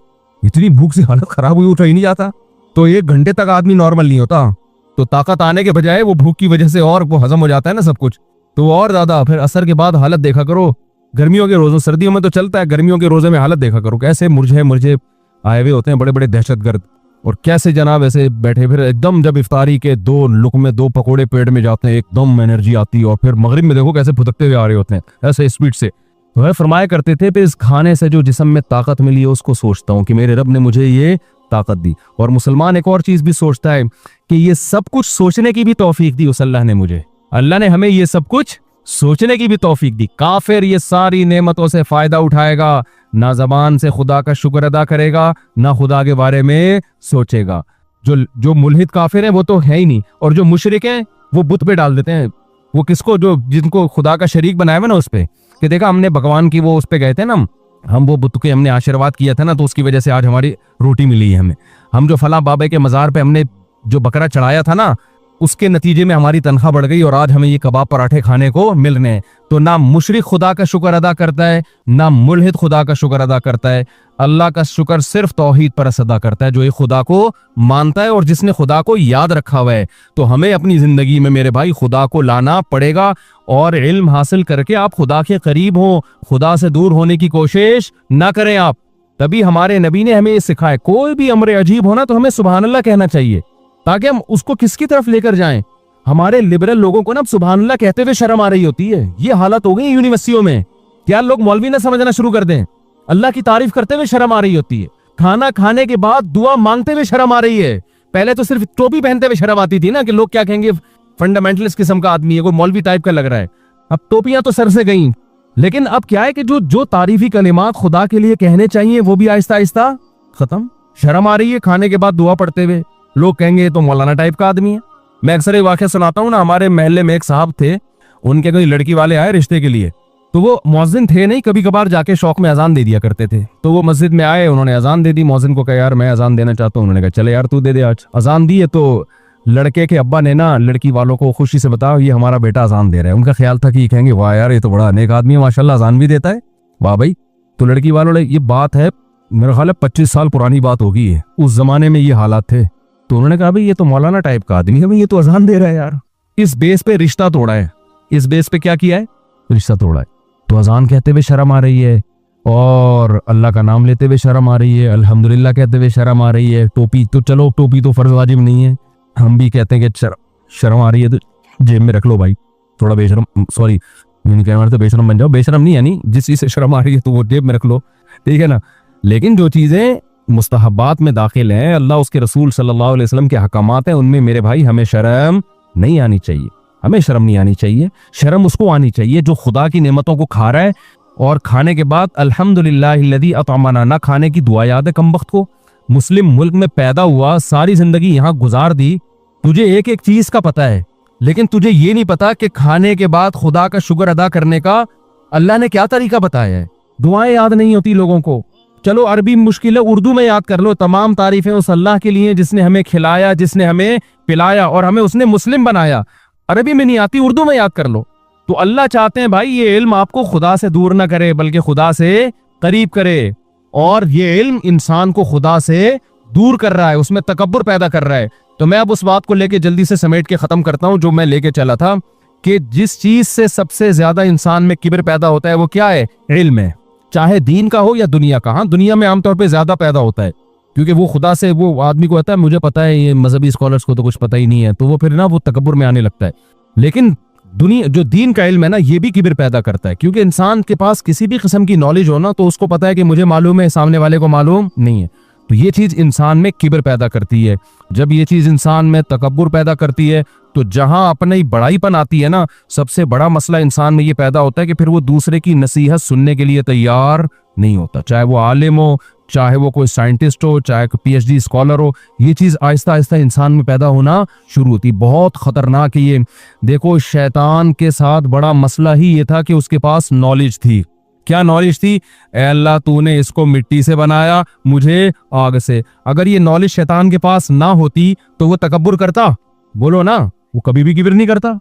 B: इतनी भूख से हालत खराब हुई, उठा ही नहीं जाता। तो 1 घंटे तक आदमी नॉर्मल नहीं होता, तो ताकत आने के बजाय वो भूख की वजह से और वो हजम हो जाता है ना सब कुछ, तो और ज्यादा। फिर असर के बाद हालत देखा करो, गर्मियों के रोजों, सर्दियों में तो चलता है, गर्मियों के रोजे में हालत देखा करो, कैसे मुरझे आए हुए होते हैं बड़े बड़े दहशतगर्द, और कैसे जनाब ऐसे बैठे। फिर एकदम जब इफ्तारी के 2 लुकमे 2 पकोड़े पेट में जाते हैं, एकदम एनर्जी आती है, और फिर मगरिब में देखो कैसे फुदकते हुए आ रहे होते हैं ऐसे स्पीड से। तो है फरमाया करते थे फिर इस खाने से जो जिस्म में ताकत मिली है उसको सोचता हूँ कि मेरे रब ने मुझे ये ताकत दी। और मुसलमान एक और चीज भी सोचता है कि ये सब कुछ सोचने की भी तौफीक दी उस अल्लाह ने मुझे, अल्लाह ने हमें ये सब कुछ सोचने की भी तौफीक दी। काफिर ये सारी नेमतों से फायदा उठाएगा, ना जबान से खुदा का शुक्र अदा करेगा, ना खुदा के बारे में सोचेगा। जो मुल्हिद काफिर हैं वो तो है ही नहीं, और जो मुशरिक हैं वो बुत पे डाल देते हैं, वो किसको, जो जिनको खुदा का शरीक बनाया हुआ ना उस पे, कि देखा हमने भगवान की वो उस पे गए थे ना, हम वो बुत के हमने आशीर्वाद किया था ना, तो उसकी वजह से आज हमारी रोटी मिली है हमें। हम जो फला बाबा के मजार पे हमने जो बकरा चढ़ाया था ना, उसके नतीजे में हमारी तनख्वाह बढ़ गई और आज हमें ये कबाब पराठे खाने को मिल रहे हैं। तो ना मुशरिक खुदा का शुक्र अदा करता है, ना मुल्हिद खुदा का शुक्र अदा करता है। अल्लाह का शुक्र सिर्फ तौहीद पर अदा करता है, जो ये खुदा को मानता है और जिसने खुदा को याद रखा हुआ है। तो हमें अपनी जिंदगी में मेरे भाई खुदा को लाना पड़ेगा और इल्म हासिल करके आप खुदा के करीब हो, खुदा से दूर होने की कोशिश ना करें आप। तभी हमारे नबी ने हमें ये सिखाया, कोई भी अमर अजीब होना तो हमें सुभान अल्लाह कहना चाहिए, ताकि हम उसको किसकी तरफ लेकर जाएं। हमारे लिबरल लोगों को ना सुभान अल्लाह कहते हुए शर्म आ रही होती है। ये हालत हो गई यूनिवर्सिटियों में, क्या लोग मौलवी ना समझना शुरू कर दें। अल्लाह की तारीफ करते हुए शर्म आ रही होती है, खाना खाने के बाद दुआ मांगते हुए शर्म आ रही है। पहले तो सिर्फ टोपी पहनते हुए शर्म आती थी ना, कि लोग क्या कहेंगे, फंडामेंटलिस्ट किस्म का आदमी है, कोई मौलवी टाइप का लग रहा है। अब टोपियां तो सर से गई, लेकिन अब क्या है कि जो जो तारीफी कलिमात खुदा के लिए कहने चाहिए वो भी आहिस्ता आहिस्ता खत्म। शर्म आ रही है खाने के बाद दुआ पढ़ते हुए, लोग कहेंगे तो मौलाना टाइप का आदमी है। मैं अक्सर ये वाक़या सुनाता हूँ ना, हमारे महल्ले में एक साहब थे, उनके कोई लड़की वाले आए रिश्ते के लिए, तो वो मौजिन थे नहीं, कभी कभार जाके शौक में अजान दे दिया करते थे। तो वो मस्जिद में आए, उन्होंने अजान दे दी। मौजिन को कहा यार मैं अजान देना चाहता हूँ। उन्होंने कहा चले यार तू दे दे। आज अजान दी है तो लड़के के अब्बा ने ना लड़की वालों को खुशी से बताया ये हमारा बेटा अजान दे रहा है। उनका ख्याल था कि कहेंगे वाह यार ये तो बड़ा नेक आदमी है, माशाल्लाह अजान भी देता है, वाह भाई। तो लड़की वालों ने, ये बात है मेरा ख्याल है 25 साल पुरानी बात होगी है, उस जमाने में ये हालात थे। तो उन्होंने कहा भाई ये तो मौलाना टाइप का आदमी है, भाई ये तो अजान दे रहा है यार। इस बेस पे रिश्ता तोड़ा है, इस बेस पे क्या किया है, रिश्ता तोड़ा है। तो अजान कहते हुए शर्म आ रही है, और अल्लाह का नाम लेते हुए शर्म आ रही है, अल्हम्दुलिल्लाह कहते हुए शर्म आ रही है। टोपी तो चलो, टोपी तो फर्ज वाजिब नहीं है, हम भी कहते हैं कि शर्म आ रही है तो जेब में रख लो भाई, थोड़ा बेशरम, सॉरी तो बेशरम बन जाओ, बेशरम नहीं यानी जिस चीज से शर्म आ रही है तो वो जेब में रख लो, ठीक है ना। लेकिन जो चीजें मुस्तहबात में दाखिल हैं, अल्लाह उसके रसूल सल्लल्लाहु अलैहि वसल्लम के हकामात हैं, उनमें मेरे भाई हमें शर्म नहीं आनी चाहिए, हमें शर्म नहीं आनी चाहिए। शर्म उसको आनी चाहिए जो खुदा की नेमतों को खा रहा है और खाने के बाद अल्हम्दुलिल्लाहिल्लज़ी अतअमना, ना खाने की दुआ याद है कमबख्त को। मुस्लिम मुल्क में पैदा हुआ, सारी जिंदगी यहाँ गुजार दी, तुझे एक एक चीज का पता है, लेकिन तुझे ये नहीं पता कि खाने के बाद खुदा का शुक्र अदा करने का अल्लाह ने क्या तरीका बताया है। दुआएं याद नहीं होती लोगों को। चलो अरबी मुश्किल है, उर्दू में याद कर लो। तमाम तारीफें उस अल्लाह के लिए जिसने हमें खिलाया, जिसने हमें पिलाया और हमें उसने मुस्लिम बनाया। अरबी में नहीं आती, उर्दू में याद कर लो। तो अल्लाह चाहते हैं भाई ये इल्म आपको खुदा से दूर ना करे, बल्कि खुदा से करीब करे। और ये इल्म इंसान को खुदा से दूर कर रहा है, उसमें तकब्बुर पैदा कर रहा है। तो मैं अब उस बात को लेके जल्दी से समेट के खत्म करता हूं जो मैं लेके चला था, कि जिस चीज से सबसे ज्यादा इंसान में किब्र पैदा होता है वो क्या है, इल्म है। चाहे दीन का हो या दुनिया का। हाँ, दुनिया में आमतौर पे ज्यादा पैदा होता है, क्योंकि वो खुदा से, वो आदमी को कहता है मुझे पता है, ये मजहबी स्कॉलर्स को तो कुछ पता ही नहीं है, तो वो फिर ना वो तकब्बुर में आने लगता है। लेकिन दुनिया जो दीन का इल्म है ना, ये भी किब्र पैदा करता है, क्योंकि इंसान के पास किसी भी किस्म की नॉलेज हो ना, तो उसको पता है कि मुझे मालूम है, सामने वाले को मालूम नहीं है। तो ये चीज इंसान में किब्र पैदा करती है। जब ये चीज इंसान में तकब्बुर पैदा करती है, तो जहां अपनी बड़ाईपन आती है ना, सबसे बड़ा मसला इंसान में ये पैदा होता है कि फिर वो दूसरे की नसीहत सुनने के लिए तैयार नहीं होता, चाहे वो आलिम हो, चाहे वो कोई साइंटिस्ट हो, चाहे कोई PhD स्कॉलर हो। ये चीज आहिस्ता आहिस्ता इंसान में पैदा होना शुरू होती। बहुत खतरनाक है ये। देखो शैतान के साथ बड़ा मसला ही ये था कि उसके पास नॉलेज थी। क्या नॉलेज थी? ए अल्लाह तूने इसको मिट्टी से बनाया, मुझे आग से। अगर ये नॉलेज शैतान के पास ना होती तो वो तकब्बुर करता? बोलो ना, वो कभी भी किब्र नहीं करता।